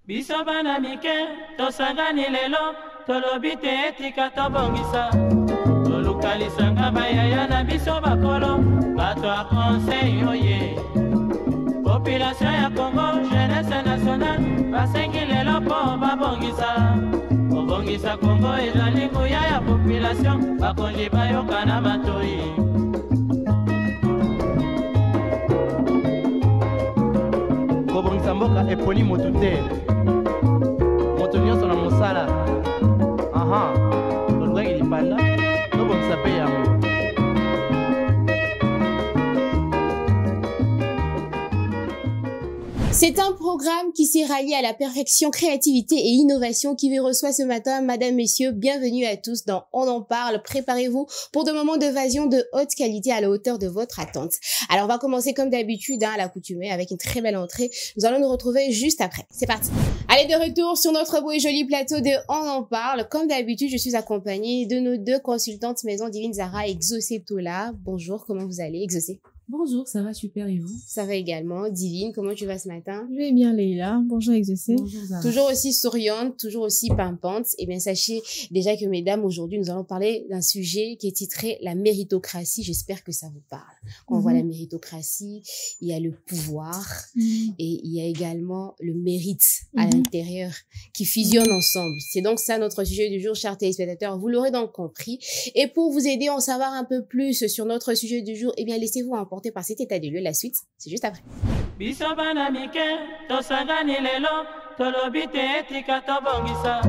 Biso bana mike, tosangani lelo, tolobite etika tobongisa. Tolukalisanga bayaya na biso bakolo, bato a conseil oye. Population ya Congo, jeunesse nationale, basengi lelo po babongisa. Obongisa Congo ezali nguya ya population, bakonji bayoka na batoi. Kobongisa mboka eponi moto te. Moto nyonso na mosala. Aha. Tolukaki lipanda, tobongisa pe yango. C'est un programme qui s'est rallié à la perfection, créativité et innovation qui vous reçoit ce matin. Madame, messieurs, bienvenue à tous dans On en parle. Préparez-vous pour des moments d'évasion de haute qualité à la hauteur de votre attente. Alors, on va commencer comme d'habitude, à l'accoutumée, avec une très belle entrée. Nous allons nous retrouver juste après. C'est parti. Allez, de retour sur notre beau et joli plateau de On en parle. Comme d'habitude, je suis accompagnée de nos deux consultantes maison Divine Zara et Exaucé Tola. Bonjour, comment vous allez, Exaucé? Bonjour, ça va super et vous? Ça va également. Divine, comment tu vas ce matin? Je vais bien Leïla. Bonjour Exaucé. Bonjour Zara. Toujours aussi souriante, toujours aussi pimpante. Eh bien, sachez déjà que mesdames, aujourd'hui, nous allons parler d'un sujet qui est titré la méritocratie. J'espère que ça vous parle. Quand on voit la méritocratie, il y a le pouvoir et il y a également le mérite à l'intérieur qui fusionnent ensemble. C'est donc ça notre sujet du jour, chers téléspectateurs. Vous l'aurez donc compris. Et pour vous aider à en savoir un peu plus sur notre sujet du jour, eh bien, laissez-vous emporter par cet état de lieu. La suite, c'est juste après. Biso bana mike, tosangani lelo, tolobite etika tobongisa.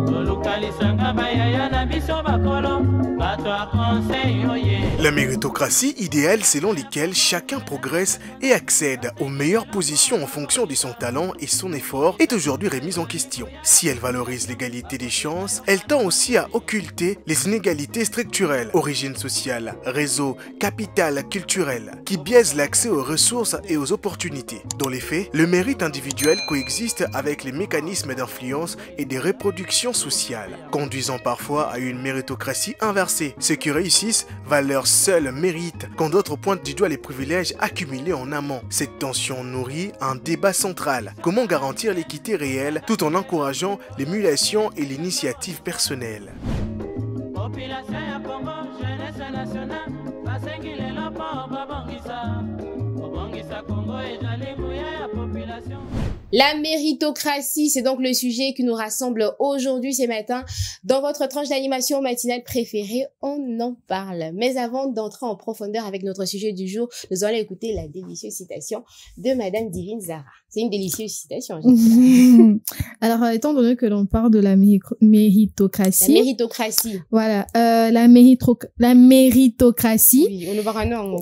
Tolukalisanga bayaya na biso bakolo, bato a conseil oye. La méritocratie idéale selon laquelle chacun progresse et accède aux meilleures positions en fonction de son talent et son effort est aujourd'hui remise en question. Si elle valorise l'égalité des chances, elle tend aussi à occulter les inégalités structurelles, origine sociale, réseau, capital culturel, qui biaisent l'accès aux ressources et aux opportunités. Dans les faits, le mérite individuel coexiste avec les mécanismes d'influence et de reproduction sociale, conduisant parfois à une méritocratie inversée. Ceux qui réussissent valent leur seul mérite, quand d'autres pointent du doigt les privilèges accumulés en amont. Cette tension nourrit un débat central. Comment garantir l'équité réelle tout en encourageant l'émulation et l'initiative personnelle? Population ya Congo, jeunesse nationale, basengi lelo po babongisa. Obongisa Congo ezali nguya ya population. La méritocratie, c'est donc le sujet qui nous rassemble aujourd'hui, ce matin, dans votre tranche d'animation matinale préférée. On en parle. Mais avant d'entrer en profondeur avec notre sujet du jour, nous allons écouter la délicieuse citation de Madame Divine Zara. C'est une délicieuse citation. Alors, étant donné que l'on parle de la méritocratie. La méritocratie. Voilà. La méritocratie. Oui, on nous va non.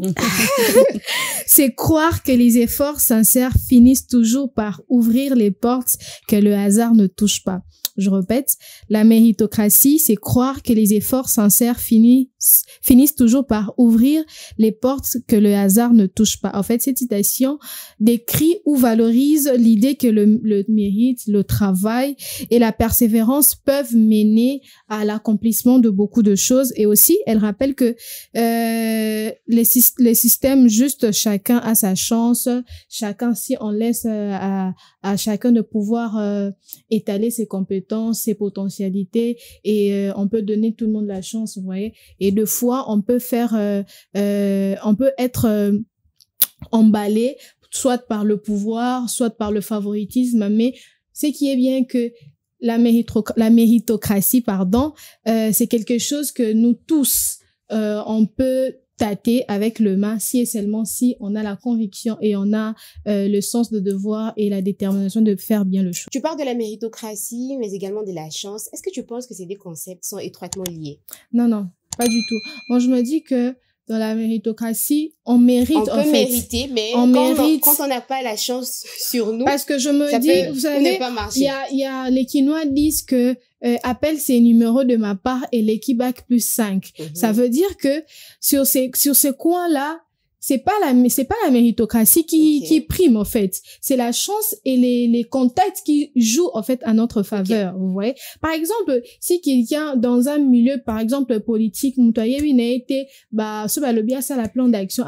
C'est croire que les efforts sincères finissent toujours par ouvrir les portes que le hasard ne touche pas. Je répète, la méritocratie, c'est croire que les efforts sincères finissent toujours par ouvrir les portes que le hasard ne touche pas. En fait, cette citation décrit ou valorise l'idée que le mérite, le travail et la persévérance peuvent mener à l'accomplissement de beaucoup de choses. Et aussi, elle rappelle que les systèmes, juste chacun a sa chance, chacun, si on laisse à chacun de pouvoir étaler ses compétences, ses potentialités, et on peut donner tout le monde la chance, vous voyez. Et de fois, on peut faire, on peut être emballé, soit par le pouvoir, soit par le favoritisme, mais ce qui est bien que la méritocratie, c'est quelque chose que nous tous, on peut tâter avec le main, si et seulement si on a la conviction et on a le sens de devoir et la détermination de faire bien le choix. Tu parles de la méritocratie, mais également de la chance. Est-ce que tu penses que ces deux concepts sont étroitement liés? Non, non, pas du tout. Moi, je me dis que dans la méritocratie, on mérite, en fait. On peut mériter, mais quand on n'a pas la chance sur nous, parce que je me dis, vous savez, il y a les Quinois disent que appelle ces numéros de ma part et l'équibac +5. Ça veut dire que sur ces coins-là, c'est pas la méritocratie qui prime, en fait. C'est la chance et les contacts qui jouent, en fait, à notre faveur. Vous voyez? Par exemple, si quelqu'un, dans un milieu, par exemple, politique, le bien ça, la plan d'action,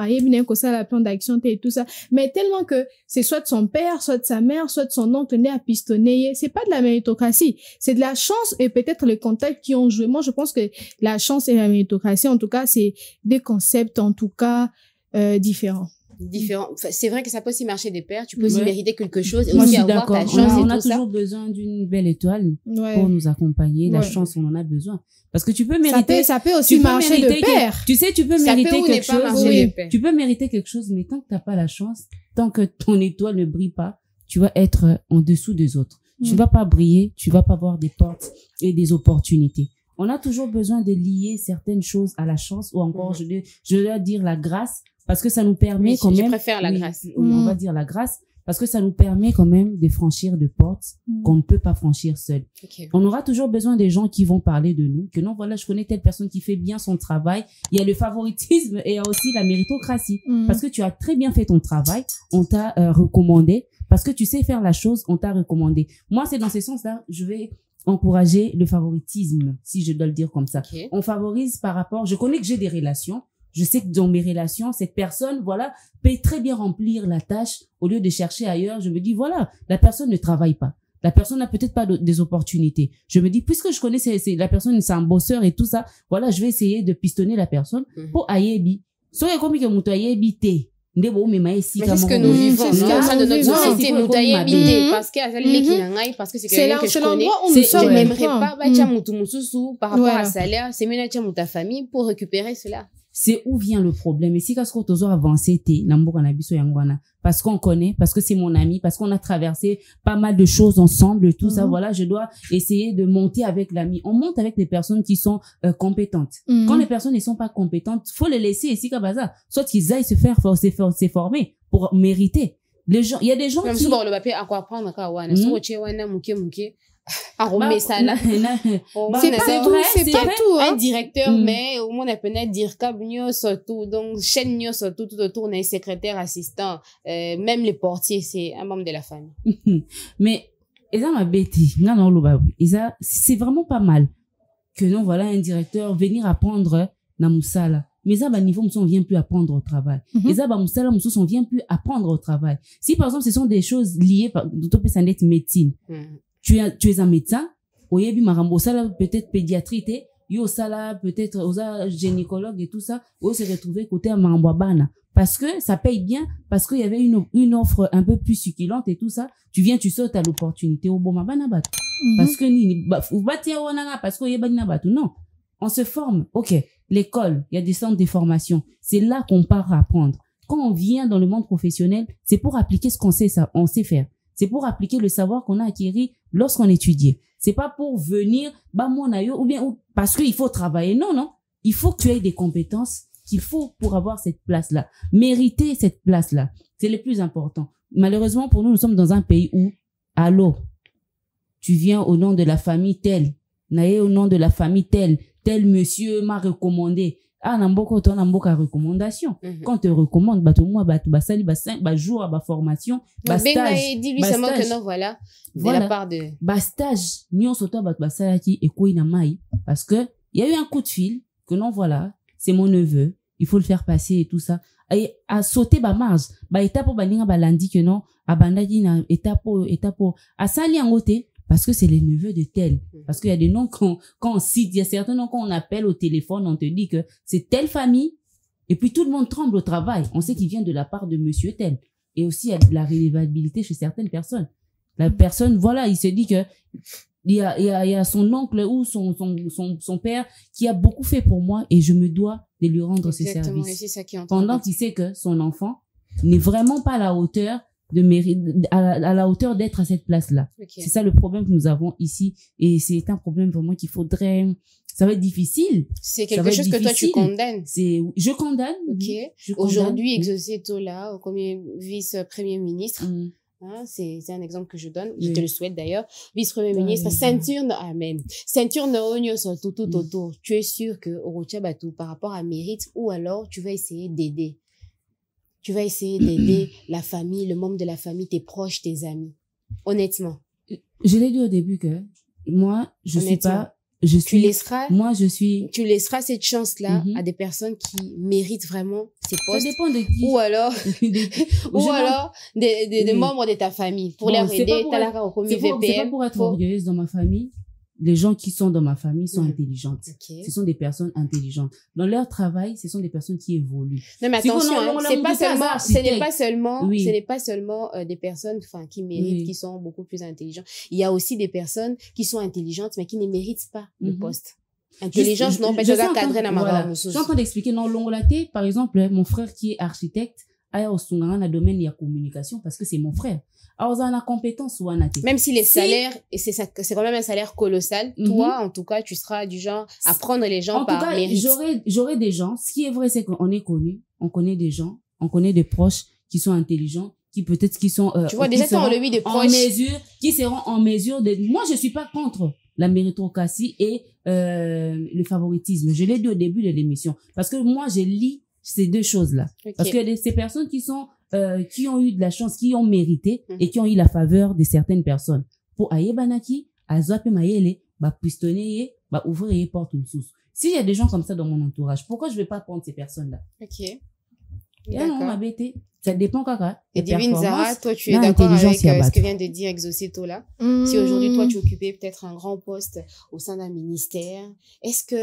ça, la plan d'action, et tout ça. Mais tellement que c'est soit de son père, soit de sa mère, soit de son oncle né à pistonner. C'est pas de la méritocratie. C'est de la chance et peut-être les contacts qui ont joué. Moi, je pense que la chance et la méritocratie, en tout cas, c'est des concepts, en tout cas, différents. Enfin, c'est vrai que ça peut aussi marcher des pairs. Tu peux aussi mériter quelque chose et Moi, aussi je suis avoir ta d'accord. chance On et a tout ça. toujours besoin d'une belle étoile pour nous accompagner. La chance, on en a besoin. Parce que tu peux mériter. Ça peut aussi marcher de pair. Tu sais, tu peux Ça mériter peut ou quelque n'est pas chose. marcher de pair. Tu peux mériter quelque chose, mais tant que t'as pas la chance, tant que ton étoile ne brille pas, tu vas être en dessous des autres. Tu vas pas briller, tu vas pas avoir des portes et des opportunités. On a toujours besoin de lier certaines choses à la chance ou encore, je dois dire la grâce, parce que ça nous permet quand même. Je préfère la grâce. On va dire la grâce, parce que ça nous permet quand même de franchir des portes qu'on ne peut pas franchir seul. On aura toujours besoin des gens qui vont parler de nous, que non, voilà, je connais telle personne qui fait bien son travail. Il y a le favoritisme et il y a aussi la méritocratie. Parce que tu as très bien fait ton travail, on t'a recommandé. Parce que tu sais faire la chose, on t'a recommandé. Moi, c'est dans ce sens-là, je vais encourager le favoritisme, si je dois le dire comme ça. On favorise par rapport, je connais que j'ai des relations, je sais que dans mes relations, cette personne, voilà, peut très bien remplir la tâche au lieu de chercher ailleurs. Je me dis, voilà, la personne ne travaille pas. La personne n'a peut-être pas des opportunités. Je me dis, puisque je connais la personne, c'est un bosseur et tout ça, voilà, je vais essayer de pistonner la personne pour ayebi. So, il y a comme que muto ayebi te. Mais c'est ce que nous vivons, non? De notre société, nous taillons parce que c'est quelqu'un que je connais. Je n'aimerais pas par rapport à salaire, c'est même ta famille pour récupérer cela. C'est où vient le problème. Et si quand on doit avancer, parce qu'on connaît, parce que c'est mon ami, parce qu'on a traversé pas mal de choses ensemble, tout ça, voilà, je dois essayer de monter avec l'ami. On monte avec les personnes qui sont compétentes. Quand les personnes ne sont pas compétentes, faut les laisser ici comme ça. Soit qu'ils aillent se former pour mériter. Les gens, il y a des gens qui... le papier à quoi apprendre c'est pas tout, un directeur mais au moins on peut dire câble surtout donc chaîne surtout tout autour d'un secrétaire assistant même les portiers c'est un membre de la famille. Mais c'est vraiment pas mal que non voilà un directeur venir apprendre na musala. Mais ça, niveau, on vient plus apprendre au travail. Et ça, on vient plus apprendre au travail. Si, par exemple, ce sont des choses liées, d'autres personnes d'être médecine. Tu es un médecin, oyebi marambo, ça là, peut-être pédiatrie, yo ça là, peut-être, osa gynécologue et tout ça, on s'est retrouvé côté à marambouabana. Parce que ça paye bien, parce qu'il y avait une offre un peu plus succulente et tout ça, tu viens, tu sautes à l'opportunité au bon mabana bat. Parce que parce que non. On se forme. OK. L'école, il y a des centres de formation. C'est là qu'on part à apprendre. Quand on vient dans le monde professionnel, c'est pour appliquer ce qu'on sait, on sait faire. C'est pour appliquer le savoir qu'on a acquis lorsqu'on étudiait. C'est pas pour venir, ou bien, parce qu'il faut travailler. Non, non. Il faut que tu aies des compétences qu'il faut pour avoir cette place-là. Mériter cette place-là. C'est le plus important. Malheureusement, pour nous sommes dans un pays où, allô, tu viens au nom de la famille telle, naïe au nom de la famille telle, tel monsieur m'a recommandé. Ah, n'amboko ton n'amboka recommandation. Quand te recommande, tout moi, sali, jour, formation, stage. Dis-lui seulement que non, voilà. De la part de. Stage, nyon soto, salaki, et koi na mai. Parce que, il y a eu un coup de fil, que non, voilà, c'est mon neveu, il faut le faire passer et tout ça. Et à sauter, marge. Étape, lundi, que non, bandagi, étape, à sali en côté. Parce que c'est les neveux de tel. Parce qu'il y a des noms quand on cite, il y a certains noms qu'on appelle au téléphone, on te dit que c'est telle famille. Et puis tout le monde tremble au travail. On sait qu'il vient de la part de monsieur tel. Et aussi, il y a de la réélevabilité chez certaines personnes. La personne, voilà, il se dit que il y a son oncle ou son père qui a beaucoup fait pour moi et je me dois de lui rendre ses services. C'est ça qui est pendant qu'il sait que son enfant n'est vraiment pas à la hauteur de mérite, à la hauteur d'être à cette place-là. C'est ça le problème que nous avons ici. Et c'est un problème vraiment qu'il faudrait, ça va être difficile. C'est quelque chose que toi tu condamnes. Je condamne. Aujourd'hui, exaucé Tola, comme vice-premier ministre. Hein, c'est un exemple que je donne. Je te le souhaite d'ailleurs. Vice-premier ministre, ceinture, amen. Ceinture no sur tout autour. Tu es sûr que au par rapport à mérite ou alors tu vas essayer d'aider. tu vas essayer d'aider la famille, le membre de la famille, tes proches, tes amis? Honnêtement. Je l'ai dit au début que moi, je suis pas... Tu laisseras cette chance-là à des personnes qui méritent vraiment ces postes. Ça dépend de qui. Ou alors, des membres de ta famille. Pour les aider, c'est pas pour être orgueilleuse dans ma famille. Les gens qui sont dans ma famille sont intelligentes. Ce sont des personnes intelligentes. Dans leur travail, ce sont des personnes qui évoluent. Non, mais attention, ce n'est pas seulement des personnes, qui méritent, qui sont beaucoup plus intelligentes. Il y a aussi des personnes qui sont intelligentes, mais qui ne méritent pas le poste. Intelligence, non, parce que ça cadre dans ma Je suis en train d'expliquer, non, l'ongolaté, par exemple, mon frère qui est architecte, a au domaine de la communication, parce que c'est mon frère. Alors, on a compétence ou même si les salaires, et c'est quand même un salaire colossal, toi, en tout cas, tu seras du genre à prendre les gens par mérite. J'aurai des gens. Ce qui est vrai, c'est qu'on est connus. On connaît des gens. On connaît des proches qui sont intelligents, qui sont, tu vois, déjà, quand on le vit des proches. Qui seront en mesure de, moi, je suis pas contre la méritocratie et, le favoritisme. Je l'ai dit au début de l'émission. Parce que moi, je lis ces deux choses-là. Parce que ces personnes qui ont eu de la chance, qui ont mérité et qui ont eu la faveur de certaines personnes. Pour ayebanaki, azope mayele, pistonner, ouvrir les portes une source. S'il y a des gens comme ça dans mon entourage, pourquoi je vais pas prendre ces personnes-là? D'accord. Ça dépend, Kaka. Et Divine Zara, toi, tu es d'accord avec ce que vient de dire Exocito là? Si aujourd'hui, toi, tu occupais peut-être un grand poste au sein d'un ministère, est-ce que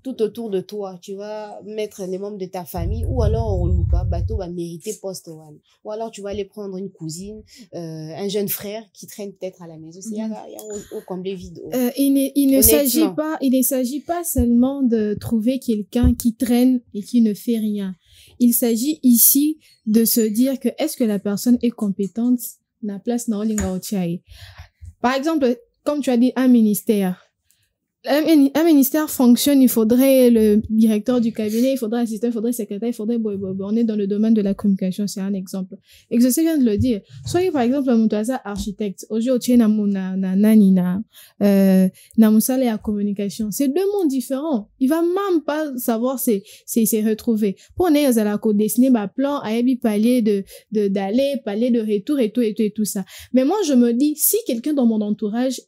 tout autour de toi, tu vas mettre les membres de ta famille, ou alors Luka, Bato va mériter poste one, ou alors tu vas aller prendre une cousine, un jeune frère qui traîne peut-être à la maison. Il y a au comblé vide. Il ne s'agit pas seulement de trouver quelqu'un qui traîne et qui ne fait rien. Il s'agit ici de se dire que est-ce que la personne est compétente na place na olinga otiaye. Par exemple, comme tu as dit, un ministère fonctionne, il faudrait le directeur du cabinet, il faudrait assistant, il faudrait secrétaire, il faudrait on est dans le domaine de la communication, c'est un exemple. Exaucé vient de le dire. Soyez par exemple un architecte, aujourd'hui na musale à communication. C'est deux mondes différents. Il va même pas savoir s'y retrouver. Pour on est à la côte dessiner plan à palier d'aller, palier de retour et tout ça. Mais moi je me dis, si quelqu'un dans mon entourage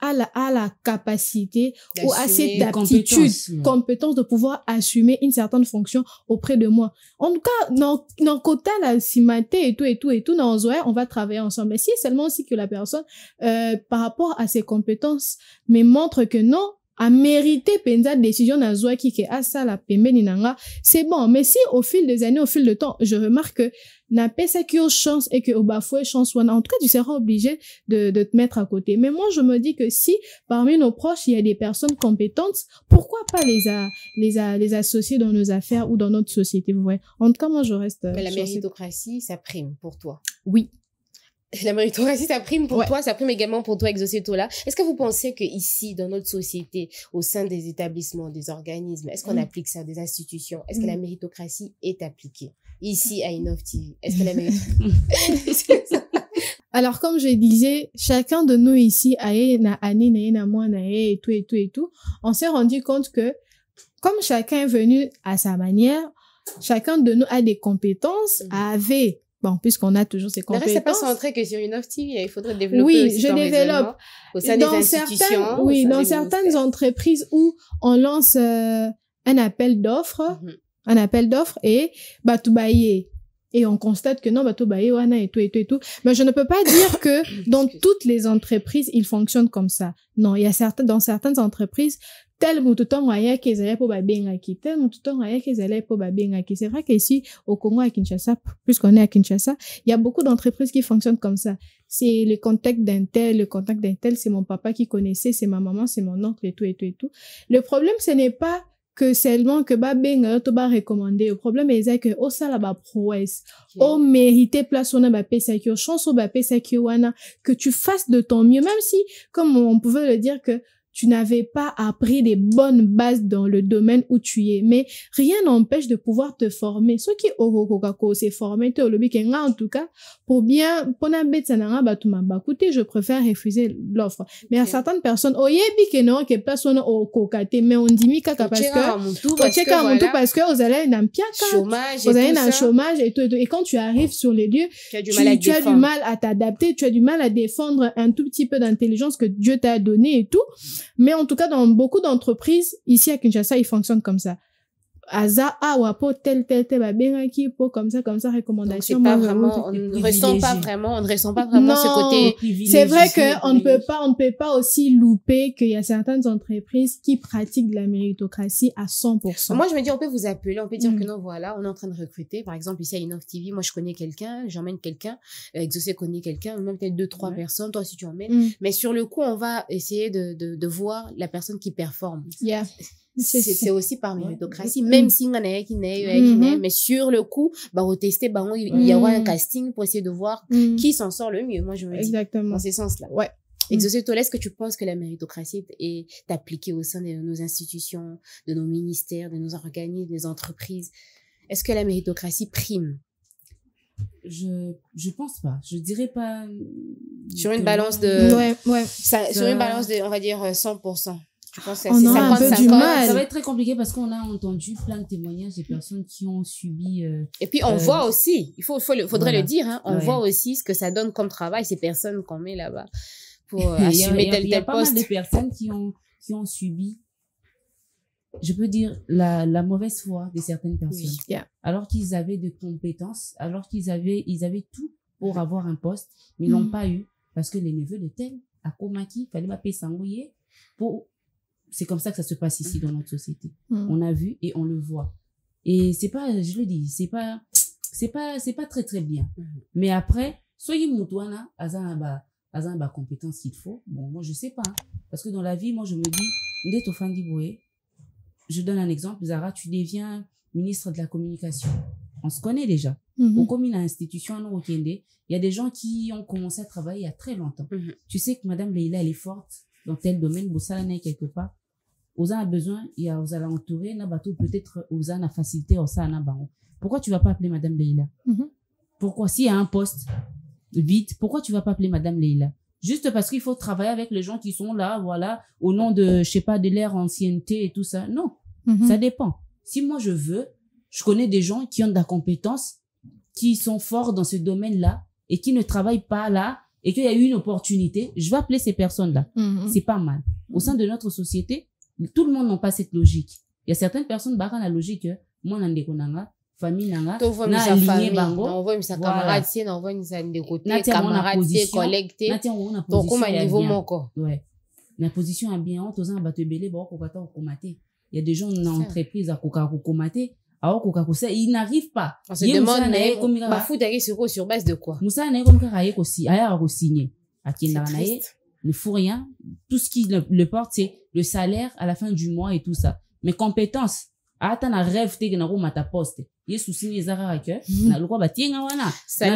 a la capacité ou a cette aptitude, compétence de pouvoir assumer une certaine fonction auprès de moi. En tout cas, dans quota la simaté et tout, dans Zoé, on va travailler ensemble. Mais si seulement aussi que la personne, par rapport à ses compétences, me montre que non, a mérité penza décision dans Zoé qui a ça la pembeni nanga, c'est bon. Mais si au fil des années, au fil du temps, je remarque que n'a pas ça qui a chance et que au bafoué chance en tout cas tu seras obligé de te mettre à côté. Mais moi je me dis que si parmi nos proches il y a des personnes compétentes, pourquoi pas les associer dans nos affaires ou dans notre société, vous voyez. En tout cas moi je reste. Mais la méritocratie ça prime pour toi. Oui. La méritocratie, ça prime pour toi, ça prime également pour toi, Exocito là. Est-ce que vous pensez que ici, dans notre société, au sein des établissements, des organismes, est-ce qu'on applique ça, des institutions? Est-ce que la méritocratie est appliquée? Ici, à Innov TV, est-ce que la méritocratie... Alors, comme je disais, chacun de nous ici, on s'est rendu compte que, comme chacun est venu à sa manière, chacun de nous a des compétences, bon, puisqu'on a toujours ces compétences. Le reste, c'est pas centré que sur Innov TV, il faudrait développer aussi ton raisonnement au sein des institutions. Dans certaines entreprises où on lance un appel d'offres, et Batoubaye. Et on constate que non, Batoubaye, wana et tout. Mais je ne peux pas dire que dans toutes les entreprises, ils fonctionnent comme ça. Non, il y a dans certaines entreprises, tel mouton waya qu'ils allaient pour babengaki, tel mouton waya qu'ils allaient pour babengaki. C'est vrai qu'ici, au Congo, à Kinshasa, puisqu'on est à Kinshasa, il y a beaucoup d'entreprises qui fonctionnent comme ça. C'est le contact d'un tel, c'est mon papa qui connaissait, c'est ma maman, c'est mon oncle et tout. Le problème, ce n'est pas que seulement que babenga to ba recommander. Le problème est que au sala ba prouesse, au mérité place on a ba pesa ki chance au ba pesa ki wana, que tu fasses de ton mieux, même si comme on pouvait le dire que tu n'avais pas appris les bonnes bases dans le domaine où tu es. Mais rien n'empêche de pouvoir te former. Ceux qui ont s'est formé, en tout cas, pour bien, je préfère refuser l'offre. Mais à certaines personnes, mais on dit parce que vous allez dans un chômage et tout. Et quand tu arrives sur les lieux, tu as du mal à t'adapter, tu as du mal à défendre un tout petit peu d'intelligence que Dieu t'a donné et tout. Mais en tout cas, dans beaucoup d'entreprises, ici à Kinshasa, ils fonctionnent comme ça. Aza, wapo, tel, comme ça, recommandation. Donc, pas vraiment, on ne ressent pas vraiment ce côté. C'est vrai qu'on ne peut pas aussi louper qu'il y a certaines entreprises qui pratiquent de la méritocratie à 100%. Moi, je me dis, on peut vous appeler, on peut dire que non, voilà, on est en train de recruter. Par exemple, ici à Innov TV, moi, je connais quelqu'un, j'emmène quelqu'un, Exaucé connaît quelqu'un, même peut-être 2-3 personnes, toi aussi tu emmènes. Mais sur le coup, on va essayer de voir la personne qui performe. Yeah. C'est aussi par méritocratie, même si on a mais sur le coup, on tester, il y aura un casting pour essayer de voir qui s'en sort le mieux. Moi, je me dis, dans ce sens-là. Ouais. Exaucé, est-ce que tu penses que la méritocratie est appliquée au sein de nos institutions, de nos ministères, de nos organismes, des entreprises? Est-ce que la méritocratie prime? Je pense pas. Je dirais pas. Sur une balance de. Sur une balance de, on va dire, 100%. Je pense que c'est 50-50. Ça va être très compliqué parce qu'on a entendu plein de témoignages des personnes qui ont subi. Et puis on voit aussi, faudrait le dire, hein, on voit aussi ce que ça donne comme travail ces personnes qu'on met là-bas pour assumer tel poste. Il y a pas mal de personnes qui ont subi, je peux dire, la mauvaise foi de certaines personnes. Oui. Yeah. Alors qu'ils avaient de compétences, alors qu'ils avaient tout pour avoir un poste, mais ils l'ont pas eu parce que les neveux de tel, à Komaki, fallait pas payer s'envoyer pour. C'est comme ça que ça se passe ici dans notre société. On a vu et on le voit. Et c'est pas, je le dis, c'est pas très très bien. Mais après, soyez moutouana, azan ba compétence qu'il faut. Bon, moi je sais pas. Hein. Parce que dans la vie, moi je me dis, Ndeto Fandi Boé, je donne un exemple, Zara, tu deviens ministre de la communication. On se connaît déjà. Au commune à institution, il y a des gens qui ont commencé à travailler il y a très longtemps. Tu sais que Madame Leïla, elle est forte dans tel domaine, Bossala n'est quelque part. Oza a besoin, il y a Oza l'entourer, na bateau peut-être Oza na facilité Oza na bango. Pourquoi tu vas pas appeler Madame Leïla? Pourquoi s'il y a un poste vite, pourquoi tu vas pas appeler Madame Leïla? Juste parce qu'il faut travailler avec les gens qui sont là, voilà, au nom de, je sais pas, de leur ancienneté et tout ça. Non, ça dépend. Si moi je veux, je connais des gens qui ont de la compétence, qui sont forts dans ce domaine-là et qui ne travaillent pas là et qu'il y a eu une opportunité, je vais appeler ces personnes-là. C'est pas mal. Au sein de notre société, tout le monde n'a pas cette logique. Il y a certaines personnes qui ont la logique, moi, nanga, famille, nanga, na aligné bango. On voit sa camarade, on voit sa côté, camarade, collègue, donc comme un niveau moko. Ouais. La position est bien haute, aux gens belé, il y a des gens dans l'entreprise à komaté. Alors, il n'arrive pas. On se demande, Bafou sur base de quoi? Moussa n'est comme Karaye aussi, a signé. À qui ne fout rien. Tout ce qui le porte, c'est le salaire à la fin du mois et tout ça. Mais compétences, attends, un rêve, t'es gagné à ta poste. Il y a souci, les arabes, na le quoi, salaire, ça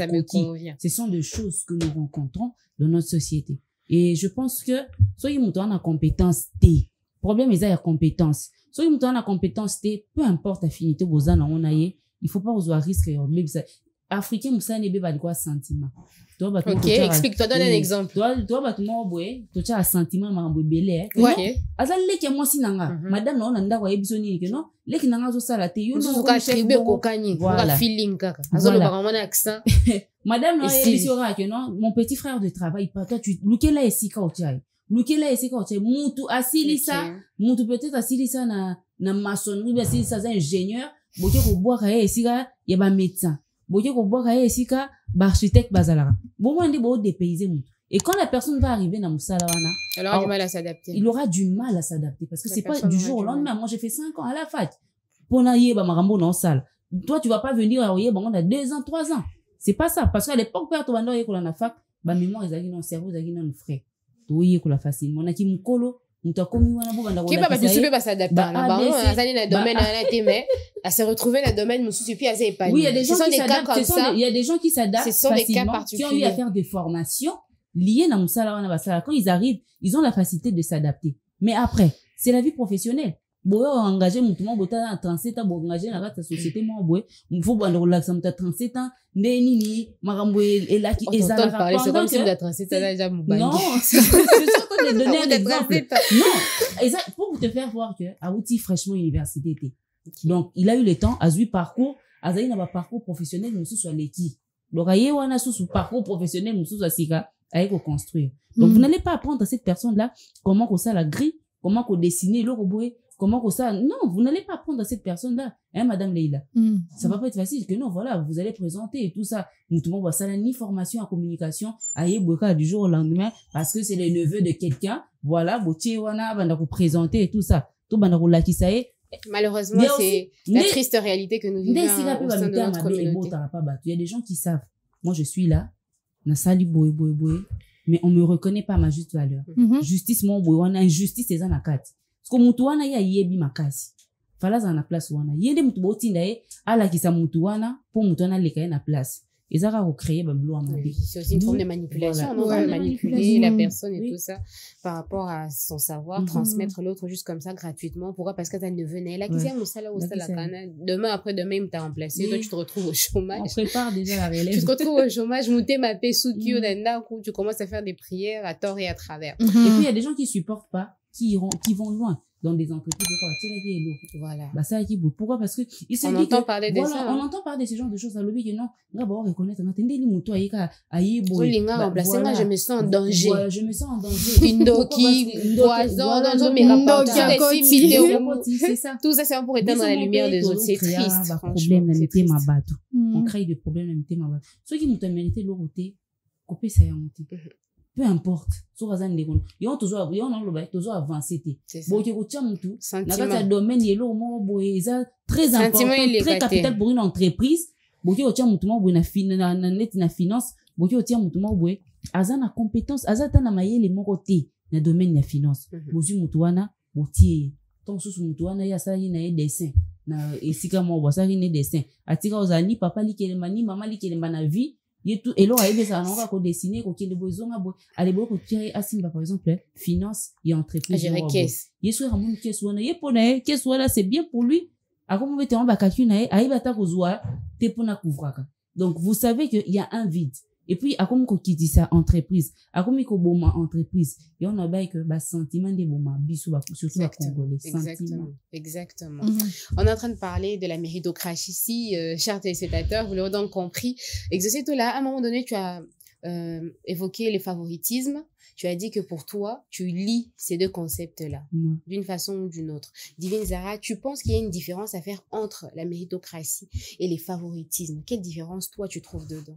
me convient. Ce sont des choses que nous rencontrons dans notre société. Et je pense que, soyez moutons en compétence T. Problème, ils ont la compétence. Soyez moutons en compétence T, peu importe affinité, vous en avez, il faut pas vous risquer. Africain, Moussa n'est pas de quoi sentiment. Ok, explique-toi, donne un exemple. Toi, tu as un sentiment, mais belé. Ok. Azal leki moi si nanga. Madame, non, nanda kwa ebisoni que non. Leki nanga zo sala te. Yo no ka tribe ko kanyi. Voilà. Feeling kaka. Azal ba vraiment accent. Madame, non, ebisora que non. Mon petit frère de travail, pas toi, tu lukela esika ochai. Lukela esika ochai. Mutu asilisa. Mutu peut-être asilisa na maçonnerie, asilisa za ingénieur. Boke ko boire esika, ya ba médecin. Boke ko boire esika, ba architecte bazalara. Bon, on dit bon dépayser. Et quand la personne va arriver dans Moussala, elle aura du mal à s'adapter. Il aura du mal à s'adapter parce que c'est pas du jour au lendemain. Moi, j'ai fait 5 ans à la fac. Pour n'ailler ba marambo dans salle. Toi, tu vas pas venir à on a 2 ans, 3 ans. C'est pas ça parce qu'à l'époque père to bando yeko na fac, ba mémoire ezaki dans cerveau ezaki dans frais. To yeko la facile. On a ki mukolo mutakomi wana bo banda ko. Qui va pas pas s'adapter. Ba azali na domaine na témé, à se retrouver dans le domaine mususu puis assez épanoui. Oui, il y a des gens qui s'adaptent. Il y a des gens qui s'adaptent facilement, qui ont eu à faire des formations liés na musala wana basala. Quand ils arrivent, ils ont la facilité de s'adapter. Mais après, c'est la vie professionnelle. Boyo engagé mutumo bota 37 ans, bo engagé na la société mo boy, faut banda relaxa muta 37 ans, nini makambo elaki ezala parler c'est comme si vous êtes 37 ans déjà mubangi. Non, je suis en train de donner un exemple. Non, pour te faire voir que Aouti fraîchement université. Donc, il a eu le temps à jouer parcours, à jouer dans parcours professionnel, nous soit l'équipe. Donc, aïe wana sous parcours professionnel, nous soit sika, aïe ko construire. Donc, vous n'allez pas apprendre à cette personne-là comment qu'on ça la grille, comment qu'on dessiner le robot, comment qu'on ça. Non, vous n'allez pas apprendre à cette personne-là, hein, Madame Leila. Ça va pas être facile que non, voilà, vous allez présenter et tout ça. Nous tout le monde voit ça, ni formation en communication, aïe boka du jour au lendemain, parce que c'est le neveu de quelqu'un. Voilà, botier wana, banda ko présenter et tout ça. Tout banda ko laki ça est. Malheureusement, c'est la triste réalité que nous vivons au sein de notre communauté. Il y a des gens qui savent. Moi, je suis là, na sali boy, mais on me reconnaît pas ma juste valeur. Justice, mon boy, on a injustice, c'est ça na kat. Parce que mutu wana ya yebi makasi. Fala za na place wana. Yende mutu boti ndaye, ala kisa mutu wana, pour mutu wana lekaye na place. Et ça va recréer bablo à mabi. C'est aussi une forme de manipulation, non? Ouais, manipuler la personne et tout ça par rapport à son savoir, transmettre l'autre juste comme ça gratuitement. Pourquoi? Parce que t'as ne venait là, qui c'est mon salaire au salaire. Demain, après-demain, il t'a remplacé. Toi, tu te retrouves au chômage. On prépare déjà la relève. Tu te retrouves au chômage, mouté ma paix sous Kyo d'Anda, où tu commences à faire des prières à tort et à travers. Et puis, il y a des gens qui supportent pas, qui vont loin. Dans des entreprises, voilà. Bah, ça, pourquoi? Parce que, on entend parler de ça. On entend parler de ce genre de choses à l'objet que non, on va reconnaître, je me sens en danger. Voilà, je me sens en danger. Indoki, poison, dans mes rapports, c'est ça. Tout ça, c'est pour éteindre la lumière des autres. C'est triste. On crée des problèmes, ceux qui nous mérité l'eau, couper ça, peu importe so razan de kono yo toujours avancer bo ke ko tchamutu na kata domaine yelo mo boeza très important très capital pour une entreprise bo ke ko tchamutu mo bo na finance bo ke ko tchamutu mo bo azana compétence azata na mayele moko te na domaine ya finance bozu mutu wana botie ton susu mutu wana ya sa na dessin na esika mo bo sa ni dessin atika ozali papa likelemba ni mama likelemba na vie yetu elo ayebi ça on va ko dessiner ko kende bozonga bo ale bo ko tirer asimba par exemple finance et entreprise gérer caisse yesu ramon caisse wana yepona caisse wana c'est bien pour lui akomo bete on ba calcul na ayebi ata ko zwa te pona couvraka. Donc vous savez que il y a un vide. Et puis akomo ko kiti ça entreprise akomi ko boma entreprise et on a bail que ba sentiment de boma biso ba surtout à congolais sentiment. Exactement. On est en train de parler de la méritocratie ici, chers téléspectateurs, vous l'aurez donc compris. Exercer tout là, à un moment donné, tu as évoqué le favoritisme. Tu as dit que pour toi, tu lis ces deux concepts-là, d'une façon ou d'une autre. Divine Zara, tu penses qu'il y a une différence à faire entre la méritocratie et les favoritismes? Quelle différence, toi, tu trouves dedans?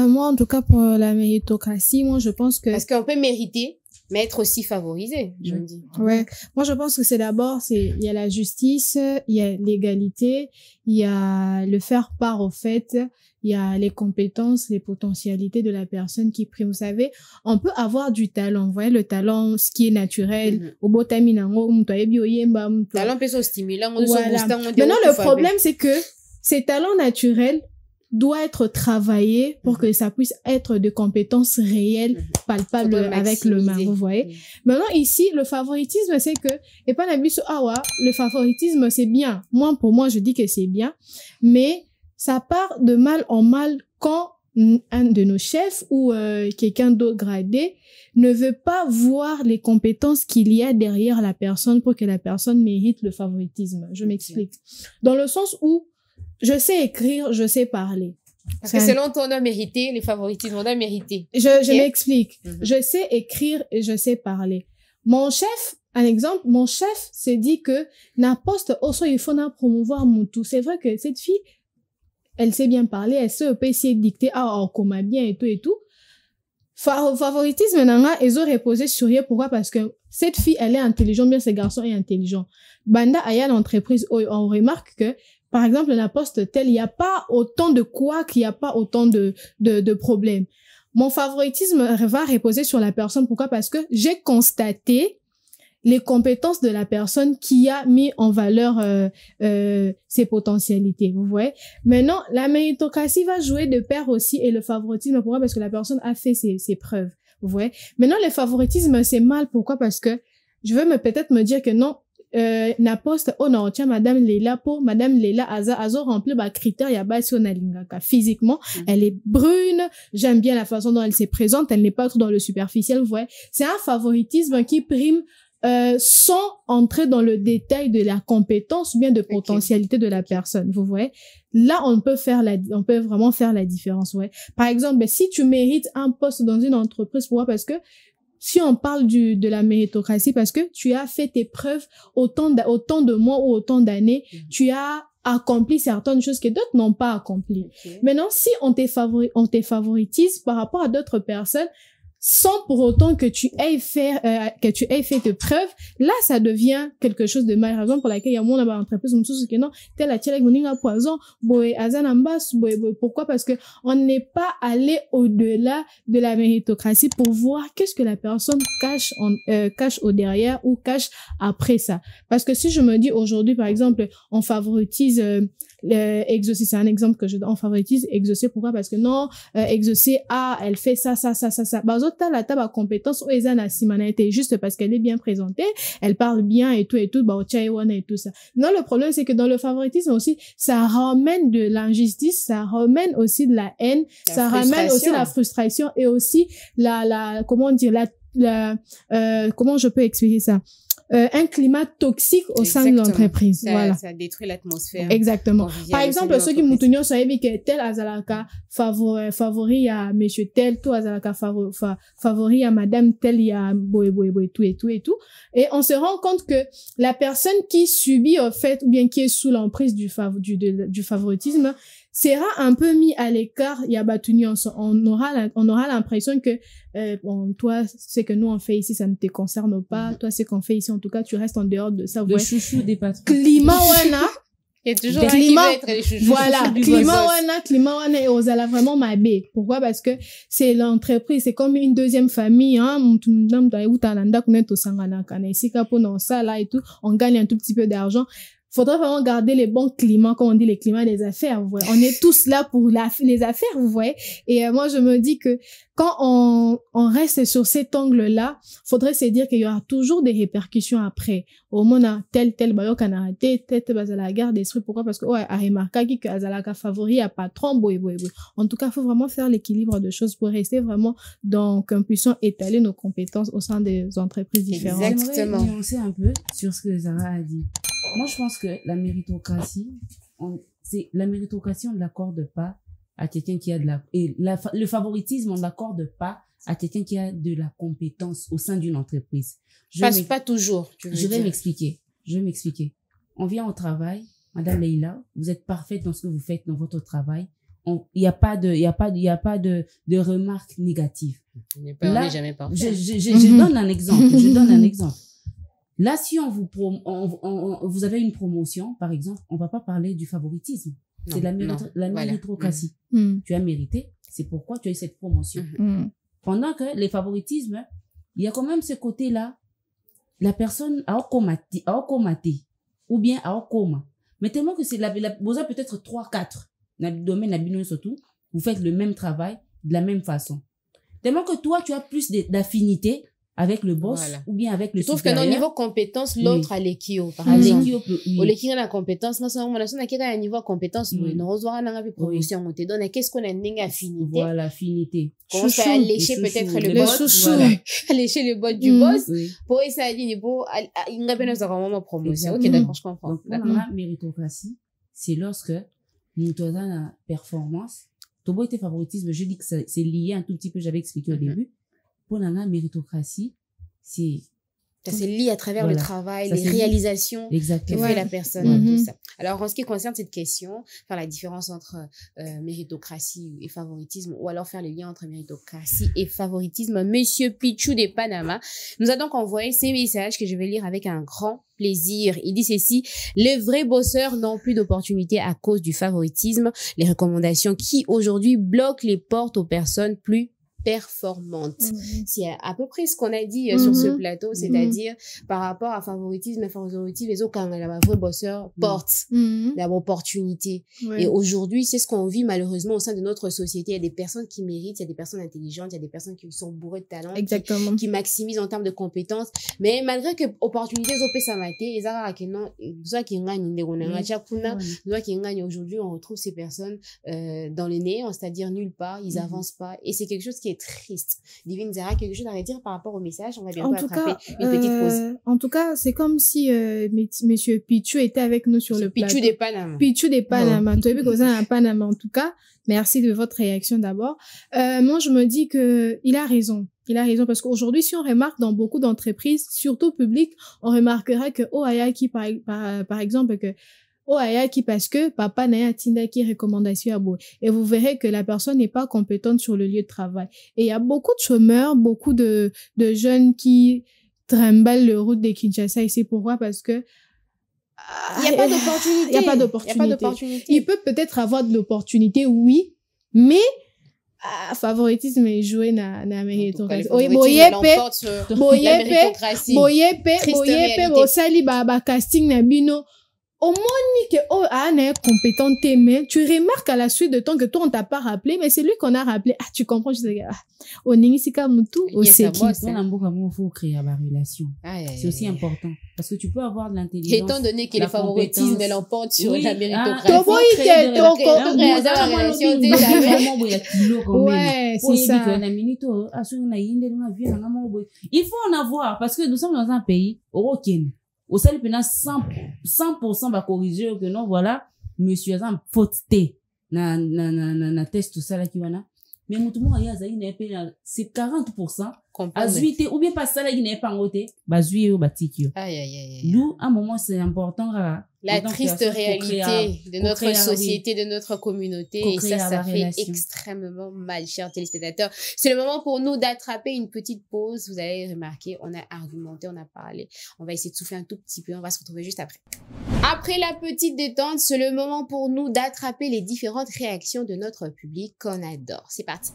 Moi, en tout cas, pour la méritocratie, moi, je pense que... Parce qu'on peut mériter, mais être aussi favorisé, je me dis. Ouais. Moi, je pense que c'est d'abord, il y a la justice, il y a l'égalité, il y a le faire part au fait, il y a les compétences, les potentialités de la personne qui prime. Vous savez, on peut avoir du talent. Vous voyez, le talent, ce qui est naturel. Au beau talent peut se stimuler. Voilà. Maintenant, le problème, c'est que ces talents naturels doivent être travaillés pour que ça puisse être de compétences réelles, palpables avec le main. Vous voyez? Maintenant, ici, le favoritisme, c'est que, et pas le favoritisme, c'est bien. Moi, pour moi, je dis que c'est bien. Mais, ça part de mal en mal quand un de nos chefs ou quelqu'un d'autre gradé ne veut pas voir les compétences qu'il y a derrière la personne pour que la personne mérite le favoritisme. Je m'explique. Dans le sens où je sais écrire, je sais parler. Parce que selon toi, on doit mériter les favoritismes, on doit mériter. Je m'explique. Je sais écrire et je sais parler. Mon chef, un exemple, mon chef s'est dit que n'importe où il faut promouvoir mon tout. C'est vrai que cette fille, elle sait bien parler, elle sait essayer de dicter, comment bien et tout et tout. Favoritisme, ils ont reposé sur elle. Pourquoi? Parce que cette fille, elle est intelligente, bien ce garçon est intelligent. Banda, il y a l'entreprise, on remarque que, par exemple, la poste telle, il n'y a pas autant de quoi qu'il n'y a pas autant de problèmes. Mon favoritisme va reposer sur la personne. Pourquoi? Parce que j'ai constaté les compétences de la personne qui a mis en valeur ses potentialités, vous voyez. Maintenant, la méritocratie va jouer de pair aussi et le favoritisme. Pourquoi? Parce que la personne a fait ses preuves. Vous voyez? Maintenant, le favoritisme, c'est mal. Pourquoi? Parce que je veux peut-être me dire que non, n'importe oh non tiens madame Leila azo rempli ba critères ya basi on alingaka physiquement elle est brune, j'aime bien la façon dont elle se présente, elle n'est pas trop dans le superficiel, vous voyez, c'est un favoritisme qui prime sans entrer dans le détail de la compétence ou bien de potentialité de la personne, vous voyez. Là, on peut vraiment faire la différence, ouais. Par exemple, si tu mérites un poste dans une entreprise, pourquoi? Parce que si on parle de la méritocratie, parce que tu as fait tes preuves autant de mois ou autant d'années, tu as accompli certaines choses que d'autres n'ont pas accomplies. Maintenant, si on te favoritise par rapport à d'autres personnes, sans pour autant que tu aies fait tes preuves, là ça devient quelque chose de mal. Raison pour laquelle il y a mon entreprise qui non tel a tiré moninga poison boy azanambas boy. Pourquoi? Parce que on n'est pas allé au-delà de la méritocratie pour voir qu'est-ce que la personne cache au derrière ou cache après ça. Parce que si je me dis aujourd'hui par exemple on favoritise exaucer, c'est un exemple que je donne, on favoritise exaucer. Pourquoi? Parce que non, exaucer, elle fait ça. Bah, la table à compétence, ou ezana simanité, juste parce qu'elle est bien présentée, elle parle bien et tout, bah, et tout ça. Non, le problème, c'est que dans le favoritisme aussi, ça ramène de l'injustice, ça ramène aussi de la haine, ça ramène aussi la frustration et aussi comment dire, comment je peux expliquer ça? Un climat toxique au sein de l'entreprise. Voilà. Ça détruit l'atmosphère. Exactement. Par exemple, ceux qui m'outonnions savent que tel azalaka favori à monsieur tel, tout azalaka favori à madame tel, il y a boy, tout et tout. Et on se rend compte que la personne qui subit, au fait, ou bien qui est sous l'emprise du favoritisme, sera un peu mis à l'écart. Il y a battu, on aura l'impression que bon, toi, ce que nous on fait ici, ça ne te concerne pas. Toi, ce qu'on fait ici, en tout cas, tu restes en dehors de ça. Le chouchou des patrons. Climat wana. Il y a toujours un qui veut être les chouchous. Voilà, climat wana et osala vraiment m'abe. Pourquoi? Parce que c'est l'entreprise, c'est comme une deuxième famille, hein. On gagne un tout petit peu d'argent. Faudrait vraiment garder les bons climats, comme on dit, les climats des affaires, vous voyez. On est tous là pour les affaires, vous voyez. Et moi, je me dis que quand on reste sur cet angle-là, faudrait se dire qu'il y aura toujours des répercussions après. Au moins, tel bayo kanarate, tel bazala garde d'esprit. Pourquoi? Parce que, ouais, a remarqué que azalaka favori à patron, boy. En tout cas, faut vraiment faire l'équilibre de choses pour rester vraiment qu'on puisse étaler nos compétences au sein des entreprises différentes. Exactement. J'aimerais nuancer un peu sur ce que Zara a dit. Moi, je pense que la méritocratie, on ne l'accorde pas à quelqu'un qui a le favoritisme, on ne l'accorde pas à quelqu'un qui a de la compétence au sein d'une entreprise. Pas toujours, je vais m'expliquer. On vient au travail, Madame Leila, vous êtes parfaite dans ce que vous faites dans votre travail. Il n'y a pas de remarques négatives. On n'est jamais parfait. Je donne un exemple. Là, si vous avez une promotion, par exemple, on va pas parler du favoritisme. C'est la méritocratie. Tu as mérité, c'est pourquoi tu as eu cette promotion. Pendant que les favoritismes, il y a quand même ce côté-là, la personne a okomaté, ou bien a okoma. Mais tellement que c'est vous avez peut-être 3, 4, dans le domaine d'abino surtout, vous faites le même travail de la même façon. Tellement que toi, tu as plus d'affinité avec le boss, ou bien avec le supérieur. Je trouve que dans le niveau compétence, l'autre a l'équio, par exemple. Au l'équio, la compétence, moi, on a un niveau compétence, nous rejoignons dans la promotion, on te donne, qu'est-ce qu'on a une affinité? Voilà, affinité. Comment ça a léché peut-être le boss, lécher le boss du boss, pour essayer de dire, il n'y a pas de vraiment promotion. Ok, d'accord, je comprends. Donc, pour la méritocratie, c'est lorsque nous avons la performance, ton beau était favoritisme, je dis que c'est lié un tout petit peu, j'avais expliqué au début. Pour la méritocratie, c'est lié à travers le travail, les réalisations que fait la personne, tout ça. Alors, en ce qui concerne cette question, faire la différence entre méritocratie et favoritisme, ou alors faire le lien entre méritocratie et favoritisme, Monsieur Pichou de Panama nous a donc envoyé ces messages que je vais lire avec un grand plaisir. Il dit ceci: les vrais bosseurs n'ont plus d'opportunités à cause du favoritisme, les recommandations qui aujourd'hui bloquent les portes aux personnes plus performante. C'est à peu près ce qu'on a dit sur ce plateau, c'est-à-dire par rapport à favoritisme et favoritisme, les autres, quand la vraie bosseur porte l'opportunité. Et aujourd'hui, c'est ce qu'on vit malheureusement au sein de notre société. Il y a des personnes qui méritent, il y a des personnes intelligentes, il y a des personnes qui sont bourrées de talent, qui maximisent en termes de compétences. Mais malgré que opportunités ont ça maté, les arts qui non, soit qui gagnent, aujourd'hui, on retrouve ces personnes dans le néant, c'est-à-dire nulle part, ils avancent pas, et c'est quelque chose qui est triste. Divine Zara, quelque chose à redire par rapport au message, on va bientôt attraper une petite pause. En tout cas, c'est comme si monsieur Pichou était avec nous sur le plateau. Pichou des Panama. Pichou des Panama. Tu as vu que ça un Panama. En tout cas, merci de votre réaction d'abord. Moi, je me dis que il a raison. Il a raison parce qu'aujourd'hui, si on remarque dans beaucoup d'entreprises, surtout publiques, on remarquera que Oyaki, par exemple, que Oyaki parce que papa n'a tinda qui recommandation à bout. Et vous verrez que la personne n'est pas compétente sur le lieu de travail. Et il y a beaucoup de chômeurs, beaucoup de jeunes qui trimballent le route de Kinshasa. Et c'est pourquoi? Parce que il n'y a pas d'opportunité. Il n'y a pas d'opportunité. Il peut peut-être avoir de l'opportunité, oui, mais favoritisme est joué na méritocratie. Boyepe, bosali ba casting na bino. Au moins que Anne est compétente, mais tu remarques à la suite de temps que toi on t'a pas rappelé, mais c'est lui qu'on a rappelé. Ah, tu comprends, je sais au Ningisika Moutou, au Seki. Il faut créer la relation. C'est aussi important. Parce que tu peux avoir de l'intelligence. Étant donné que le favoritisme l'emporte sur la méritocratie. Ouais, c'est ça. Il faut en avoir, parce que nous sommes dans un pays, européen. Au sein de 100% va corriger que non, voilà, monsieur a un faute na test tout ça là qui va là. Mais tout le monde a eu c'est 40%. Azuité, ou bien pas ça là qui n'est pas en côté, bazué ou batikio. D'où, à un moment, c'est important, la triste réalité de notre société, de notre communauté, et ça fait extrêmement mal, chers téléspectateurs. C'est le moment pour nous d'attraper une petite pause. Vous avez remarqué, on a argumenté, on a parlé. On va essayer de souffler un tout petit peu. On va se retrouver juste après. Après la petite détente, c'est le moment pour nous d'attraper les différentes réactions de notre public qu'on adore. C'est parti.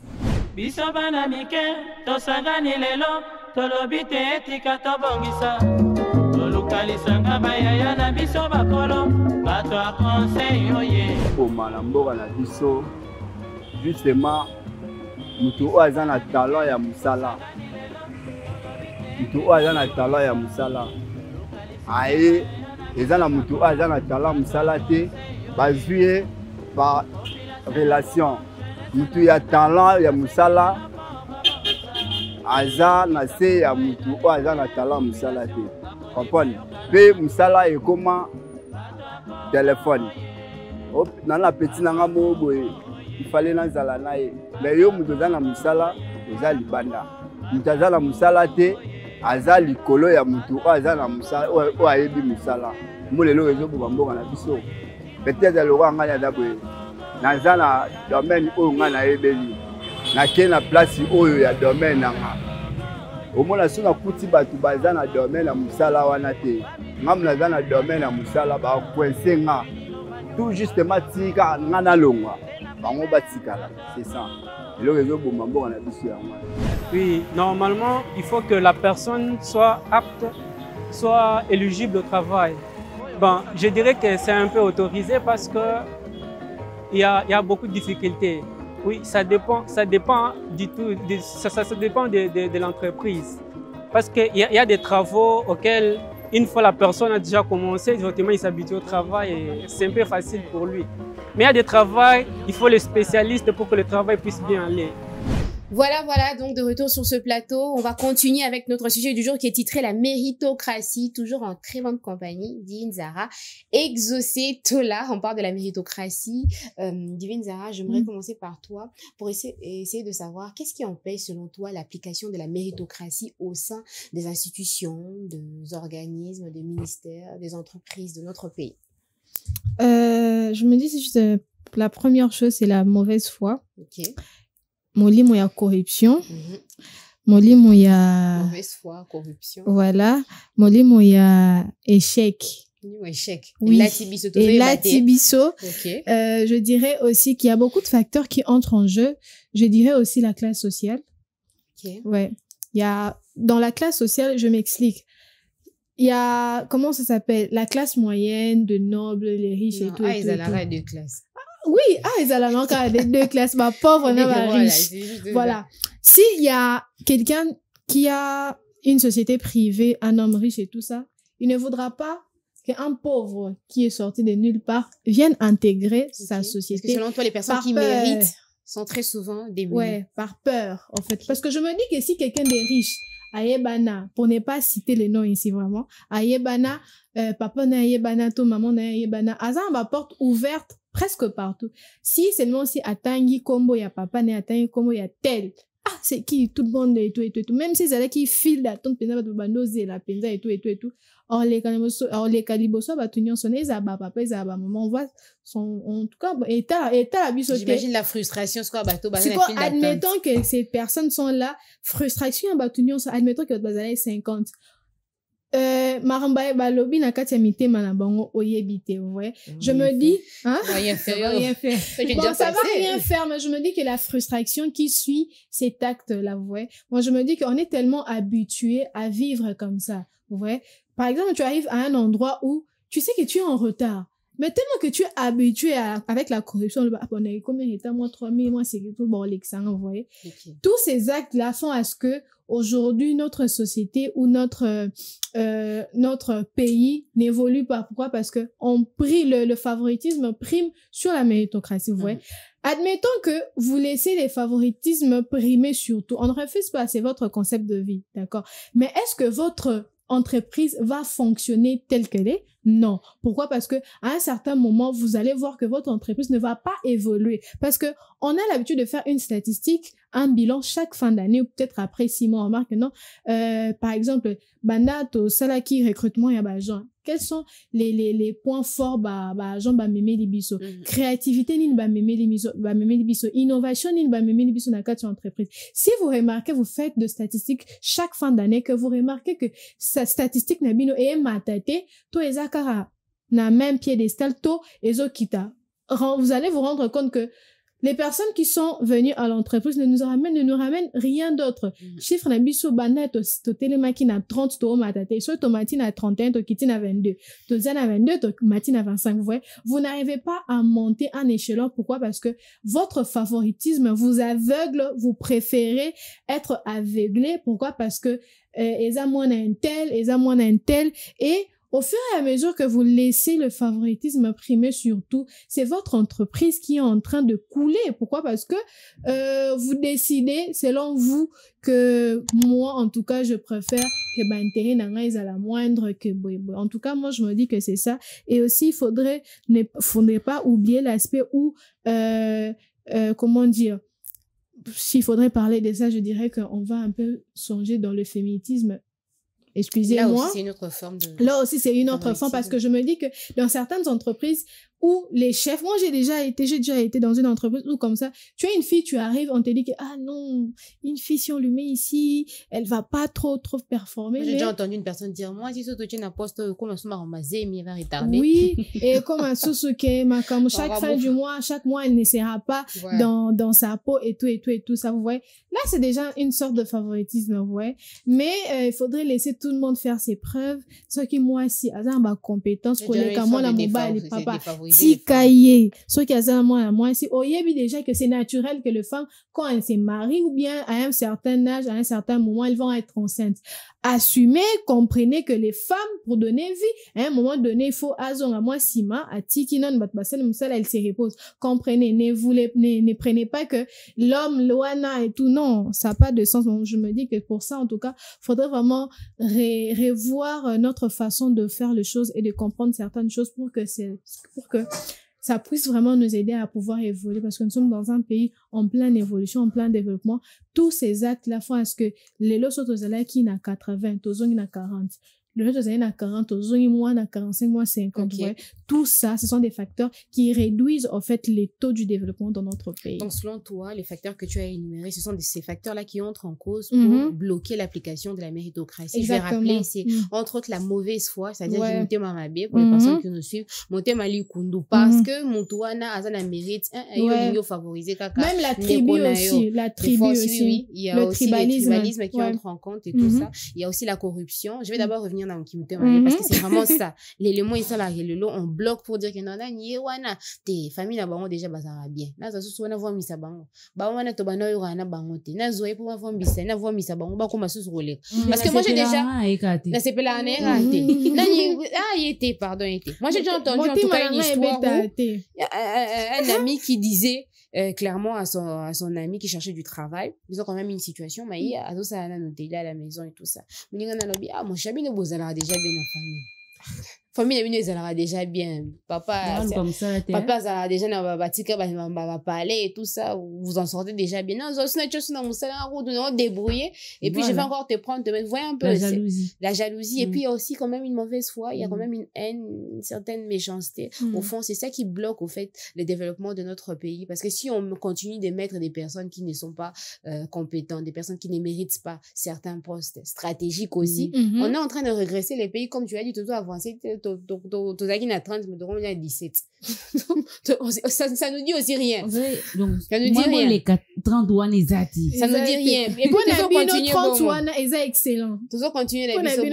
Tolukalisanga bayaya na biso bakolo bato a conseil oye omala mboka na biso justement mutu oyo aza na talent ya musala aye eza na mutu oyo aza na talent musala te bazwi ye par relation mutu ya talent ya musala aza na se ya mutu oyo aza na talent musala te. Comprenez? Pe musala e comment téléphone. Hop, nana petit nanga mo boye. Il fallait na zala na ye. Mais yo mutu za na musala, eza libanda. Mutu za na musala te, aza likolo ya mutu o aza na musala o ayebi musala. Mo lelo ezo bo mboka na biso. Peut-être le roi nganya da boye. Na za na domaine o ngana yebeli. Na ke na place oyo ya domaine nanga. Au moins, si on a couti batu baza na domaine na musala wana te. Ngam na za na domaine na musala ba coincé nga. Tout justement tika ngana longwa. Bango batika là, c'est ça. Et le réseau bomambo na biso ya ngwa. Oui, normalement, il faut que la personne soit apte, soit éligible au travail. Bon, je dirais que c'est un peu autorisé parce que il y a beaucoup de difficultés. Oui, ça dépend du tout, ça dépend de l'entreprise. Parce qu'il y a des travaux auxquels, une fois la personne a déjà commencé, directement il s'habitue au travail et c'est un peu facile pour lui. Mais il y a des travaux, il faut les spécialistes pour que le travail puisse bien aller. Voilà, donc de retour sur ce plateau, on va continuer avec notre sujet du jour qui est titré la méritocratie, toujours en très bonne compagnie, Divine Zara, Exaucé Tola, on parle de la méritocratie. Divine Zara, j'aimerais commencer par toi pour essayer de savoir qu'est-ce qui empêche selon toi l'application de la méritocratie au sein des institutions, des organismes, des ministères, des entreprises de notre pays. Je me dis, c'est juste la première chose, c'est la mauvaise foi. Ok. Molimo ya corruption, molimo ya mauvaise foi, corruption. Voilà, molimo ya échec. Échec. Oui. Et la tibiso. Okay. Je dirais aussi qu'il y a beaucoup de facteurs qui entrent en jeu. Je dirais aussi la classe sociale. Ouais. Il y a, dans la classe sociale, je m'explique. Il y a, comment ça s'appelle? La classe moyenne, de nobles, les riches et tout. Ils ont la deux classes. Oui, ils ont la encore des deux classes, ma pauvre, on a riche. Voilà. S'il y a quelqu'un qui a une société privée, un homme riche et tout ça, il ne voudra pas qu'un pauvre qui est sorti de nulle part vienne intégrer sa société. Parce que selon toi, les personnes qui méritent sont très souvent démunies. Ouais, par peur, en fait. Parce que je me dis que si quelqu'un est riche, Ayebana, pour ne pas citer les noms ici vraiment, Ayebana, papa na Ayebana, to maman na Ayebana, Azan ma porte ouverte presque partout. Si seulement si Atangi Kombo, ya papa na Atangi Kombo, ya tel. Ah, c'est qui? Tout le monde et tout. Même si c'est là qui file d'attente, penza ba bandoze la penza et tout. Or les caliboso ba tunyon sonné za ba papa za ba maman, on voit son, en tout cas, et la bisoté. J'imagine la frustration, c'est quoi, bateau, c'est quoi, admettons que ces personnes sont là, frustration, admettons que votre est 50. Maramba balobi na kati ya mitema na bango oyebite, ouais. Je me dis, hein? Rien faire. Bon, ça va rien faire, mais je me dis que la frustration qui suit cet acte-là, ouais. Moi, je me dis qu'on est tellement habitué à vivre comme ça, ouais. Par exemple, tu arrives à un endroit où tu sais que tu es en retard. Mais tellement que tu es habitué avec la corruption, on a combien de temps, moi 3000, moi c'est tout, bon, vous voyez. Tous ces actes-là font à ce que, aujourd'hui, notre société ou notre pays n'évolue pas. Pourquoi? Parce que le favoritisme prime sur la méritocratie, vous voyez. Admettons que vous laissez les favoritismes primer sur tout. On ne refuse pas, c'est votre concept de vie, d'accord? Mais est-ce que votre entreprise va fonctionner telle qu'elle est? Non. Pourquoi? Parce que à un certain moment, vous allez voir que votre entreprise ne va pas évoluer. Parce que on a l'habitude de faire une statistique, un bilan chaque fin d'année ou peut-être après 6 mois. On remarque que non. Par exemple, Banato, Salaki, recrutement, il y a Bajan. Quels sont les points forts, Bajan, Bameme Libiso? Créativité, ni Bameme Libiso. Innovation, ni Bameme Libiso, na kati entreprise. Si vous remarquez, vous faites de statistiques chaque fin d'année, que vous remarquez que sa statistique n'a bino et matate, to ezakara, na même piédestal, to ezokita. Vous allez vous rendre compte que les personnes qui sont venues à l'entreprise ne nous ramènent rien d'autre. Chiffre na biso bana to télémaki na 30 to matate, soit to matine à 31, to kitine à 22, to zan à 22, to matine à 25, vous voyez. Vous n'arrivez pas à monter un échelon. Pourquoi? Parce que votre favoritisme vous aveugle, vous préférez être aveuglé. Pourquoi? Parce que, eza moins un tel, et au fur et à mesure que vous laissez le favoritisme primer sur tout, c'est votre entreprise qui est en train de couler. Pourquoi? Parce que vous décidez, selon vous, que moi, en tout cas, je préfère que l'intérêt n'a à la moindre que en tout cas, moi, je me dis que c'est ça. Et aussi, il faudrait pas oublier l'aspect où, comment dire, s'il faudrait parler de ça, je dirais qu'on va un peu songer dans le féminisme. Excusez-moi. Là aussi, c'est une autre forme de... Là aussi, c'est une autre forme parce que je me dis que dans certaines entreprises où les chefs, moi, j'ai déjà été dans une entreprise où comme ça, tu es une fille, tu arrives, on te dit que, ah non, une fille, si on lui met ici, elle va pas trop performer. J'ai déjà entendu une personne dire, moi, si tu as un poste, comme un sous-marin, mais elle va retarder. Oui, et comme un sous-suke, comme chaque fin du mois, chaque mois, elle ne sera pas dans sa peau et tout ça, vous voyez. Là, c'est déjà une sorte de favoritisme, vous voyez. Mais, il faudrait laisser tout le monde faire ses preuves. Ce qui, moi, si, à ma compétence, pour les camons, la mobile, les papas. Si cahier, ce qui a moi si oyebi déjà que c'est naturel que les femmes quand elles se marient ou bien à un certain âge, à un certain moment, elles vont être enceintes. Assumez, comprenez que les femmes pour donner vie, à un moment donné, il faut azon à moi sima à tikinon batbasel musal elle se repose. Comprenez, ne prenez pas que l'homme loana et tout, non, ça n'a pas de sens. Donc je me dis que pour ça en tout cas, faudrait vraiment revoir notre façon de faire les choses et de comprendre certaines choses pour que ça puisse vraiment nous aider à pouvoir évoluer parce que nous sommes dans un pays en pleine évolution, en plein développement. Tous ces actes-là font à ce que les lots sont qui n'a 80, tous qui n'a 40. le jour de 40, aux mois, 45 mois, 50 mois. Tout ça, ce sont des facteurs qui réduisent, en fait, les taux du développement dans notre pays. Donc, selon toi, les facteurs que tu as énumérés, ce sont ces facteurs-là qui entrent en cause pour bloquer l'application de la méritocratie. Exactement. Je vais rappeler, c'est entre autres la mauvaise foi, c'est-à-dire que mon thème m'a bien pour les personnes qui nous suivent, mon thème m'a li kundu parce que mon toana a un mérite, favoriser kaka. Même la tribu aussi, oui. Il y a le aussi le tribalisme qui entre en compte et tout ça. Il y a aussi la corruption. Je vais d'abord revenir dans mon thème parce que c'est vraiment ça. L'élément ils sont là, on bloque pour dire que non, tes familles là bango déjà bazara bien. Na ça sous na voix misa bango. Ba wana to bano yo na bango te. Na zoe pour voix misa, na voix misa bango ba koma sous roler. Parce que moi j'ai déjà na sepela na ekate. Il était pardon était. Moi j'ai déjà entendu en tout cas une histoire où un ami qui disait clairement à son ami qui cherchait du travail, ils ont quand même une situation mais il a ça na noté à la maison et tout ça. Moninga na lobi mon chabi ne bozala déjà bien en famille. Famille na ezalaka déjà bien papa azala déjà na batika ba parler et tout ça vous en sortez déjà bien non na chose na musala na débrouiller et puis je vais encore te prendre te mettre voyez un peu la jalousie et puis il y a aussi quand même une mauvaise foi il y a quand même une haine une certaine méchanceté au fond c'est ça qui bloque au fait le développement de notre pays parce que si on continue de mettre des personnes qui ne sont pas compétentes des personnes qui ne méritent pas certains postes stratégiques aussi on est en train de régresser les pays comme tu as dit tout avancer tozaki na 30 mais on a 17 ça nous dit aussi rien donc ça nous dit rien les 30 wana ezati ça nous dit rien et puis on a continuer 30 wana eza excellent toujours continuer la vie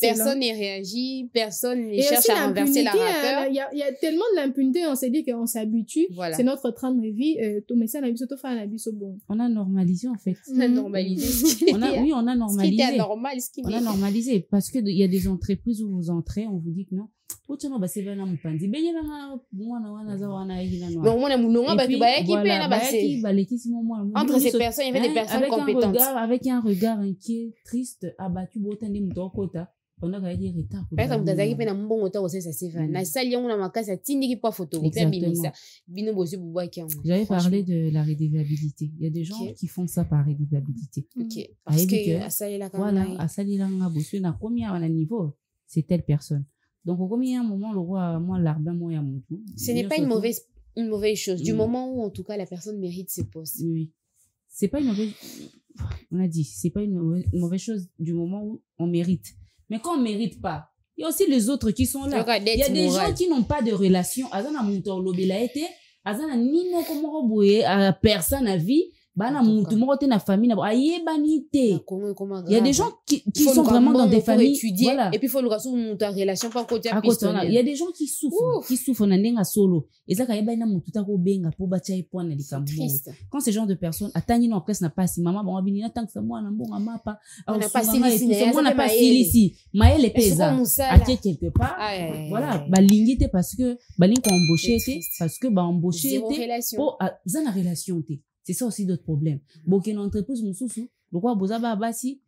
personne ne réagit personne ne cherche à renverser la vapeur il y a tellement de l'impunité on s'est dit qu'on s'habitue c'est notre train de vie tout mais ça na biso to fa na biso bon on a normalisé en fait on a normalisé on a normalisé ce qui était anormal on a normalisé parce que il y a des entreprises où vous entrez on vous dit que non utano baseba na mupandi benyela na mwana wana za wana hina no donc mwana munonga batu bayaki pe na base balekisi mwana entre ces personnes il y avait des personnes compétentes avec un regard inquiet triste abattu botandi mutokota pendant qu'il y a retard par exemple tazaki pe na mbongo ta osesa seva na sali yango na makasi atindiki pa photocopie bimisa bino bosi bubaki yango j'avais parlé de la rédévabilité il y a des gens qui font ça par rédévabilité parce que asalela kana voilà asalela nga bosi na combien à niveau c'est telle personne. Donc, au premier moment, le roi, moi, l'arbre, moi, ya mon tout. Ce n'est pas une mauvaise chose. Du moment où, en tout cas, la personne mérite ses postes. Oui. C'est pas une mauvaise, on a dit, c'est pas une mauvaise chose du moment où on mérite. Mais quand on mérite pas, il y a aussi les autres qui sont là. Il y a des gens qui n'ont pas de relation. Azana mouton lobela été, azana nino komo boye à personne à vie. Bana mutu moko te na famille na ayebani te il y a des gens qui sont vraiment dans des familles voilà et puis faut le rassou mutu relation pas côté à il y a des gens qui souffrent na ndenga solo ezaka yebani na mutu ta ko benga po batia ipona likambo quand ce genre de personnes atani na classe na pasi maman bon abini na tanka moi na mbonga mapa on n'a pas ici maele pesa atie quelque part voilà balingi te parce que balingi ko embaucher te parce que ba embaucher te po za na relation te. C'est ça aussi d'autres problèmes. Bon, une entreprise, le quoi, boza ba basi,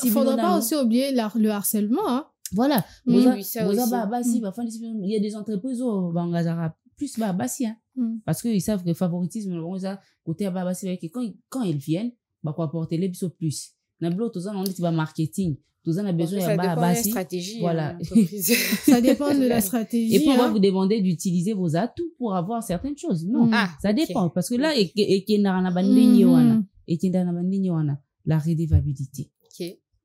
faudra pas aussi oublier le harcèlement, hein. Voilà. Boza ba basi, il y a des entreprises où, bangazara, plus ba basi, hein. Parce qu'ils savent que le favoritisme, côté ba basi, quand ils viennent, bah, quoi apporter les biso plus. Nablo, tout ça, on dit, marketing. Tout ça, on a besoin de la stratégie. Voilà. Ça dépend de la stratégie. Et pourquoi vous demandez d'utiliser vos atouts pour avoir certaines choses? Non. Ça dépend. Parce que là, la rédévabilité.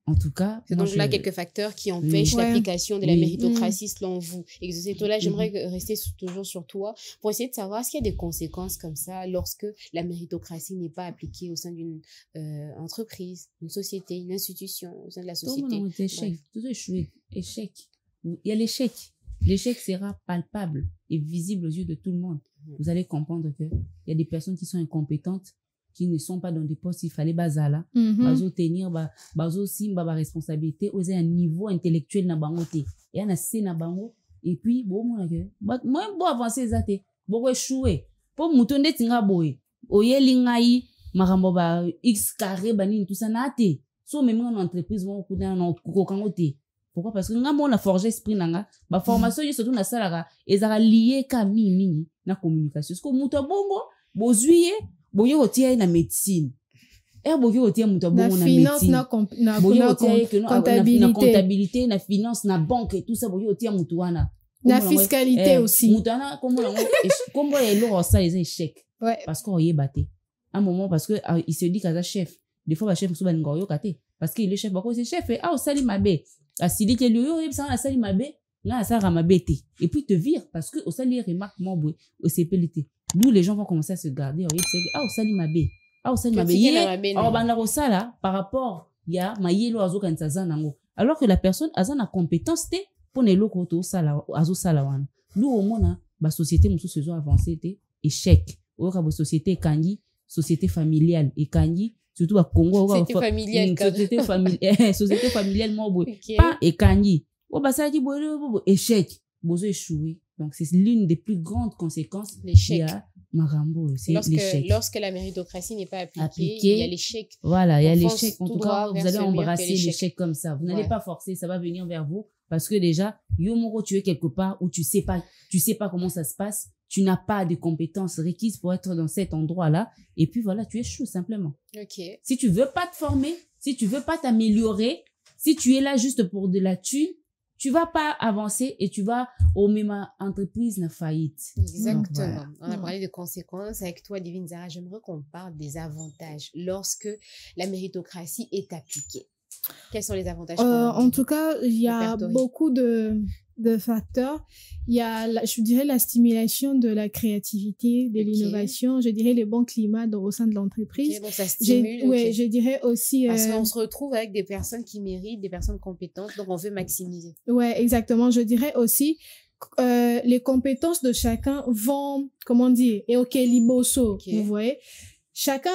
En tout cas. C'est donc là quelques facteurs qui empêchent l'application de la méritocratie selon vous. Et là, j'aimerais rester toujours sur toi pour essayer de savoir s'il y a des conséquences comme ça lorsque la méritocratie n'est pas appliquée au sein d'une entreprise, une société, une institution, au sein de la société. Échec. Il y a l'échec. L'échec sera palpable et visible aux yeux de tout le monde. Vous allez comprendre que il y a des personnes qui sont incompétentes, qui ne sont pas dans des postes, il fallait bazala, bazo tenir, bazo simba ba responsabilité, oser un niveau intellectuel na bango te. Et un assez na bango, et puis, bon, moi, bon avancer zate, bon échouer. Pour moutonde tinga boy, oye lingai, marambo ba X carré, banin, tout ça na te. So, même en entreprise, bon, kouda na kokango te. Pourquoi? Parce que nga mon a forgé esprit nanga, ba formation, surtout na salara, ezara lié ka mini, na communication. Parce que mouto bongo, bozuye, boye otie na médecine. boki otia muto na bongo na finance médecine na boki otia ke na comptabilité na finance na banque et tout ça boki otia muto wana na fiscalité aussi muto wana kombo eloko ça les échecs parce qu'on y est batté un moment parce que il se dit qu'à chef des fois chef muso baninga yo kate parce qu'il est chef bako c'est chef ah au sali mabe asili ke lui yo ça na sali mabe là ça ramabete et puis te vire parce que au sali remarque mon boy au CPLT d'où les gens vont commencer à se garder au sali mabe au sali mabe au banda ko sala par rapport ya mayelo azo kanisa nango alors que la personne a na compétence te pour ne loko to sala azo sala wana nous au mona ba société muso se zo avancer te échec au ka société kangi société familiale et kangi surtout à Congo société familiale moi pas et kangi o ba dit échec bozo échoué donc c'est l'une des plus grandes conséquences l'échec Marambo c'est l'échec lorsque la méritocratie n'est pas appliquée il y a l'échec voilà il y a l'échec en tout cas vous allez embrasser l'échec comme ça vous n'allez pas forcer ça va venir vers vous parce que déjà yo moko tu es quelque part où tu sais pas comment ça se passe tu n'as pas de compétences requises pour être dans cet endroit-là. Et puis voilà, tu échoues simplement. Okay. Si tu veux pas te former, si tu veux pas t'améliorer, si tu es là juste pour de la thune, tu vas pas avancer et tu vas au même entreprise na faillite. Exactement. Donc, voilà. On a parlé de conséquences avec toi, Divine Zara. J'aimerais qu'on parle des avantages lorsque la méritocratie est appliquée. Quels sont les avantages? En tout cas, il y a beaucoup de facteurs. Il y a, je dirais, la stimulation de la créativité, de l'innovation. Je dirais, le bon climat au sein de l'entreprise. Donc ça stimule. Oui, je dirais aussi... Parce qu'on se retrouve avec des personnes qui méritent, des personnes compétentes, donc on veut maximiser. Oui, exactement. Je dirais aussi... les compétences de chacun vont, comment dire, et ok, liboso, vous voyez. Chacun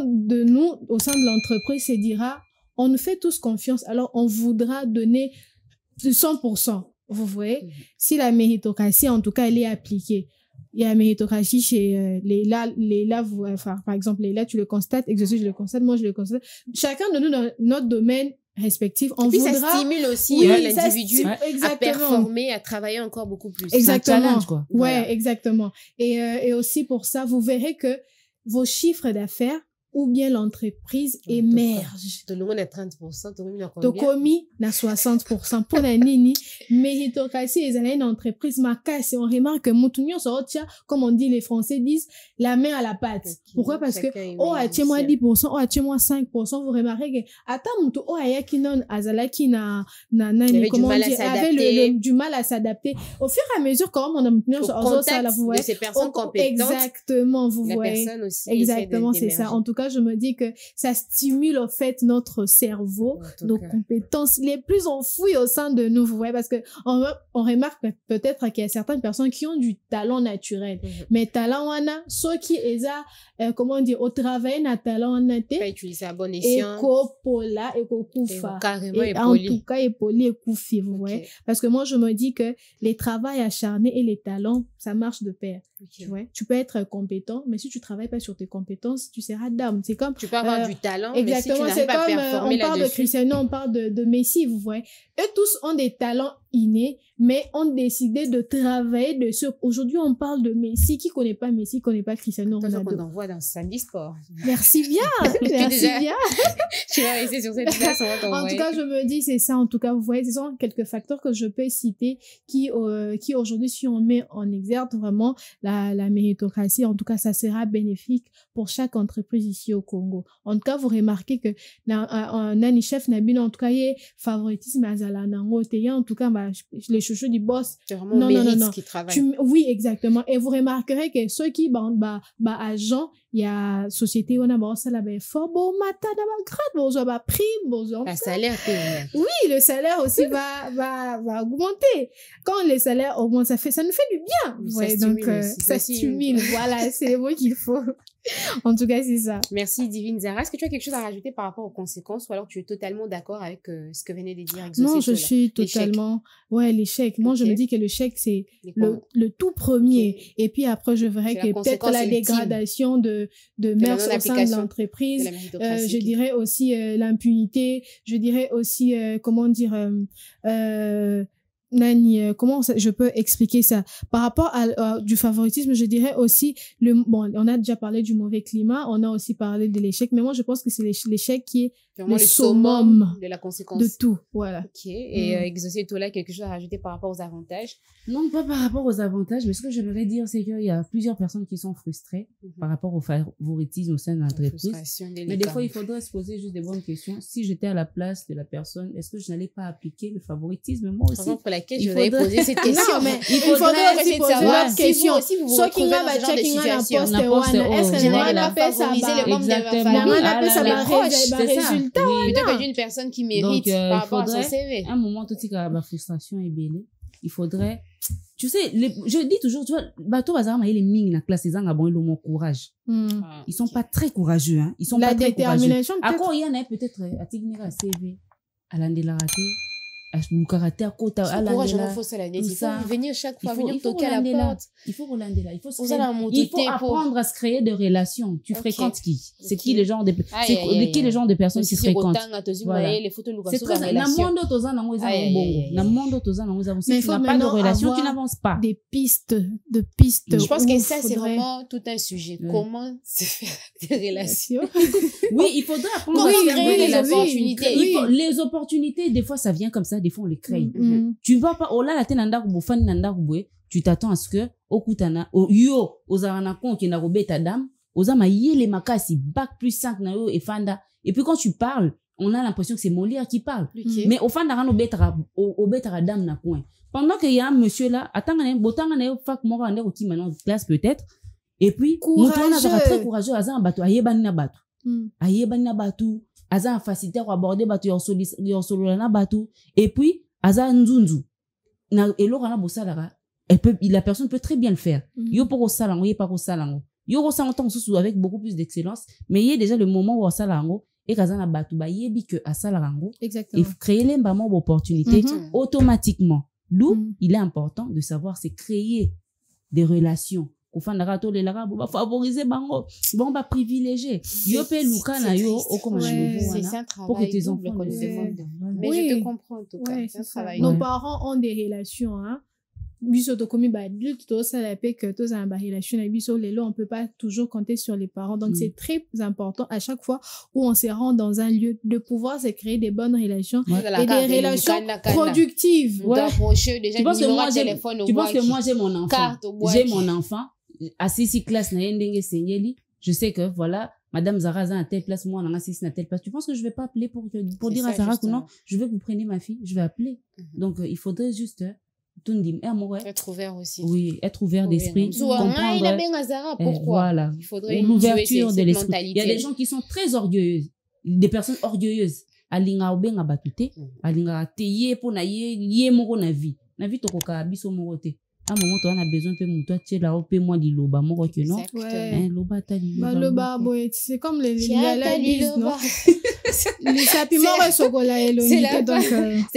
de nous, au sein de l'entreprise, se dira, on nous fait tous confiance, alors on voudra donner 100%. Vous voyez, si la méritocratie, en tout cas, elle est appliquée. Il y a la méritocratie chez Léla, enfin, par exemple, Léla, tu le constates, Exaucé, je le constate, moi, je le constate. Chacun de nous, dans notre domaine respectif, on voudra... ça stimule aussi l'individu à performer, à travailler encore beaucoup plus. Exactement. C'est un challenge, quoi. Ouais, exactement. Et aussi pour ça, vous verrez que vos chiffres d'affaires ou bien l'entreprise émerge. Tout le monde est 30%, tout le monde est combien? Tokomi na 60%. Pour la nini, méritocratie, ils allaient une entreprise macasse et on remarque que Moutounion sortia, comme on dit, les Français disent, la main à la pâte. Pourquoi? Parce que, oh, attiens-moi 10%, oh, attiens-moi 5%, vous remarquez que, attends, Moutou, oh, ayaki non, azalaki na, comment on dit, avait du mal à s'adapter. Au fur et à mesure, quand on a Moutounion sortia, vous voyez. Ces personnes compétentes. Exactement, vous voyez. La personne aussi. Exactement, c'est ça. En tout cas, je me dis que ça stimule au fait notre cerveau, nos compétences les plus enfouies au sein de nous, vous voyez, parce que on remarque peut-être qu'il y a certaines personnes qui ont du talent naturel, mais talent on a ceux qui est comment dire au travail na talent on a pas utiliser à bon escient ekopola ekokufa carrément en tout cas époli ekufi, vous voyez, parce que moi je me dis que les travails acharnés et les talents ça marche de pair. Ouais. Tu peux être compétent, mais si tu travailles pas sur tes compétences, tu seras dame. C'est comme tu peux avoir du talent, exactement, mais si tu n'arrives pas à performer on parle de Cristiano, on parle de Messi, vous voyez. Eux tous ont des talents innés, mais ont décidé de travailler dessus. Aujourd'hui, on parle de Messi. Qui connaît pas Messi, connaît pas Cristiano Ronaldo. On envoie dans Samedi Sport. Merci bien. Merci bien. Tu vas rester sur cette place, on va t'envoyer. En tout cas, je me dis, c'est ça. En tout cas, vous voyez, ce sont quelques facteurs que je peux citer qui aujourd'hui, si on met en exergue vraiment la méritocratie, en tout cas, ça sera bénéfique pour chaque entreprise ici au Congo. En tout cas, vous remarquez que nani chef nabino, en tout cas, il y a favoritisme à Zalanango, en tout cas, les chouchous du boss. C'est vraiment mérite qui travaille. Oui, exactement. Et vous remarquerez que ceux qui, agents, il y a société, on a bon, ça là, fort, bon, matin, grade, bon, prime, bon, le salaire, oui, le salaire aussi va augmenter. Quand les salaires augmentent, ça nous fait du bien. Ouais, donc, ça stimule. Voilà, c'est le mot qu'il faut. En tout cas, c'est ça. Merci, Divine Zara. Est-ce que tu as quelque chose à rajouter par rapport aux conséquences ou alors tu es totalement d'accord avec ce que venait de dire Exaucé? Non, je suis totalement... Ouais, l'échec. Moi, je me dis que l'échec, c'est le tout premier. Et puis après, je verrai que peut-être la dégradation de mœurs au sein de l'entreprise. Je dirais aussi l'impunité. Je dirais aussi, comment dire... Nani, comment je peux expliquer ça? Par rapport à du favoritisme, je dirais aussi, bon, on a déjà parlé du mauvais climat, on a aussi parlé de l'échec, mais moi, je pense que c'est l'échec qui est vraiment le summum de la conséquence. De tout, voilà. Ok. Et Exaucé, toi là, quelque chose à rajouter par rapport aux avantages? Non, pas par rapport aux avantages, mais ce que j'aimerais dire, c'est qu'il y a plusieurs personnes qui sont frustrées par rapport au favoritisme au sein de l'entreprise. Mais des fois, il faudrait se poser juste des bonnes questions. Si j'étais à la place de la personne, est-ce que je n'allais pas appliquer le favoritisme moi aussi? Pour laquelle je voudrais poser cette question. Non, mais il faudrait aussi poser l'autre question. Soit qui n'a pas checké un poste, est-ce que n'allait pas faire ça? Les membres de ma famille, résultat. Plutôt que d'une personne qui mérite par rapport à son CV. À un moment, tout ce la frustration est belle. Il faudrait, tu sais, je dis toujours, tu vois, bateau bazar les mines la classe, ils ont bon le mot courage. Ils sont pas très courageux, hein. Ils sont pas très courageux. La détermination, peut-être. Encore, il y en a peut-être à Tignera CV, à l'Andelarate, à Lukarate, à Kota, à l'Andela. Courage, il faut ça la net. Il faut venir chaque fois, venir toquer à la porte. Il faut relander là. Il faut apprendre à se créer des relations. Tu fréquentes qui? C'est qui les gens de, c'est qui les gens de personnes qui fréquentent? Voilà. C'est très, na monde tozan nango eza bongo. Na monde tozan nango eza aussi. Tu n'as pas de relation, tu n'avances pas. Des pistes. Je pense que ça, c'est vraiment tout un sujet. Comment se faire des relations? Oui, il faudrait apprendre à créer des opportunités. Les opportunités, des fois, ça vient comme ça, des fois, on les crée. Tu vas pas, oh là, la tena fan nanda kubwe, tu t'attends à ce que, okutana, yo, ozarana kon ki na robe ta dame, ozama yele makasi, bac plus 5 na yo et fanda. Et puis quand tu parles, on a l'impression que c'est Molière qui parle. Mais au fanda rano betara dame na coin. Pendant qu'il y a un monsieur là, attendez, botanga na yo fak moko ande ko ki maintenant classe peut-être. Et puis, mouton na très courageux, azan bato, ayebani na bato. Ayebani na bato. Aza facilité à aborder batu yosolo na batu et puis aza nzunzu na elora na bosalara la personne peut très bien le faire yo pour salango yé pas ko salango yo ko salango sous avec beaucoup plus d'excellence mais il y a déjà le moment où salango et kaza na batu ba yebi que à salango et créer les mbamo opportunités automatiquement d'où il est important de savoir se créer des relations kufandaka to lela ba favoriser bango bon ba privilégier yo pe luka na yo au comme pour que tes enfants mais je te comprends en tout cas c'est un travail. Nos parents ont des relations hein biso to komi ba adulte to ça la paix que tous en ba relation na biso lelo on peut pas toujours compter sur les parents donc c'est très important à chaque fois où on se rend dans un lieu de pouvoir se créer des bonnes relations et des relations productives. Tu penses que moi j'ai mon enfant assisi classe na yendenge senyeli je sais que voilà madame Zara a telle place moi on a assisi na telle place tu penses que je vais pas appeler pour dire à Zara que non je veux que vous preniez ma fille je vais appeler donc il faudrait juste être ouvert aussi oui être ouvert d'esprit comprendre pourquoi voilà il faudrait l'ouverture de l'esprit il y a des gens qui sont très orgueilleuses des personnes orgueilleuses alinga obenga batute alinga teye po na ye moko na vie tokoka biso moko te à un moment on a besoin de moi tu là au moi di loba moko que non loba ta loba boy c'est comme les gars disent non les sapiments chocolat et c'est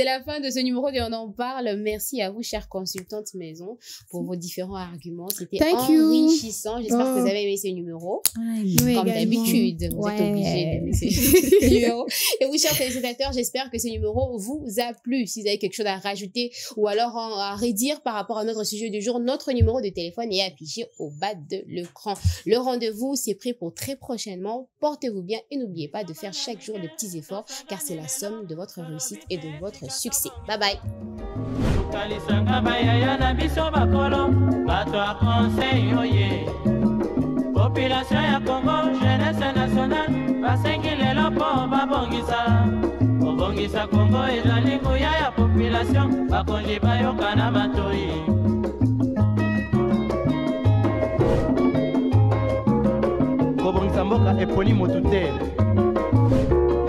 la fin de ce numéro de On en parle. Merci à vous chère consultante maison pour vos différents arguments, c'était enrichissant. J'espère que vous avez aimé ce numéro comme d'habitude vous êtes obligés d'aimer ce numéro et vous chers téléspectateurs j'espère que ce numéro vous a plu. Si vous avez quelque chose à rajouter ou alors à redire par rapport à notre sujet du jour, notre numéro de téléphone est affiché au bas de l'écran. Le rendez-vous c'est pris pour très prochainement. Portez-vous bien et n'oubliez pas de faire chaque jour de petits efforts car c'est la somme de votre réussite et de votre succès. Bye bye. Population ya Congo, jeunesse nationale, basengilelo po babongisa. Obongisa Congo ezali nguya ya population, bakonzi bayoka na matoi. Kobongisa mboka eponi motu te.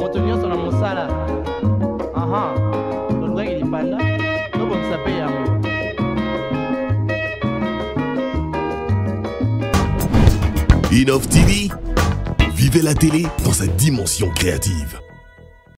Moto nyonso na mosala. Aha. Tolwa ilipanda, tobongisa pe yango. Innov TV, vivez la télé dans sa dimension créative.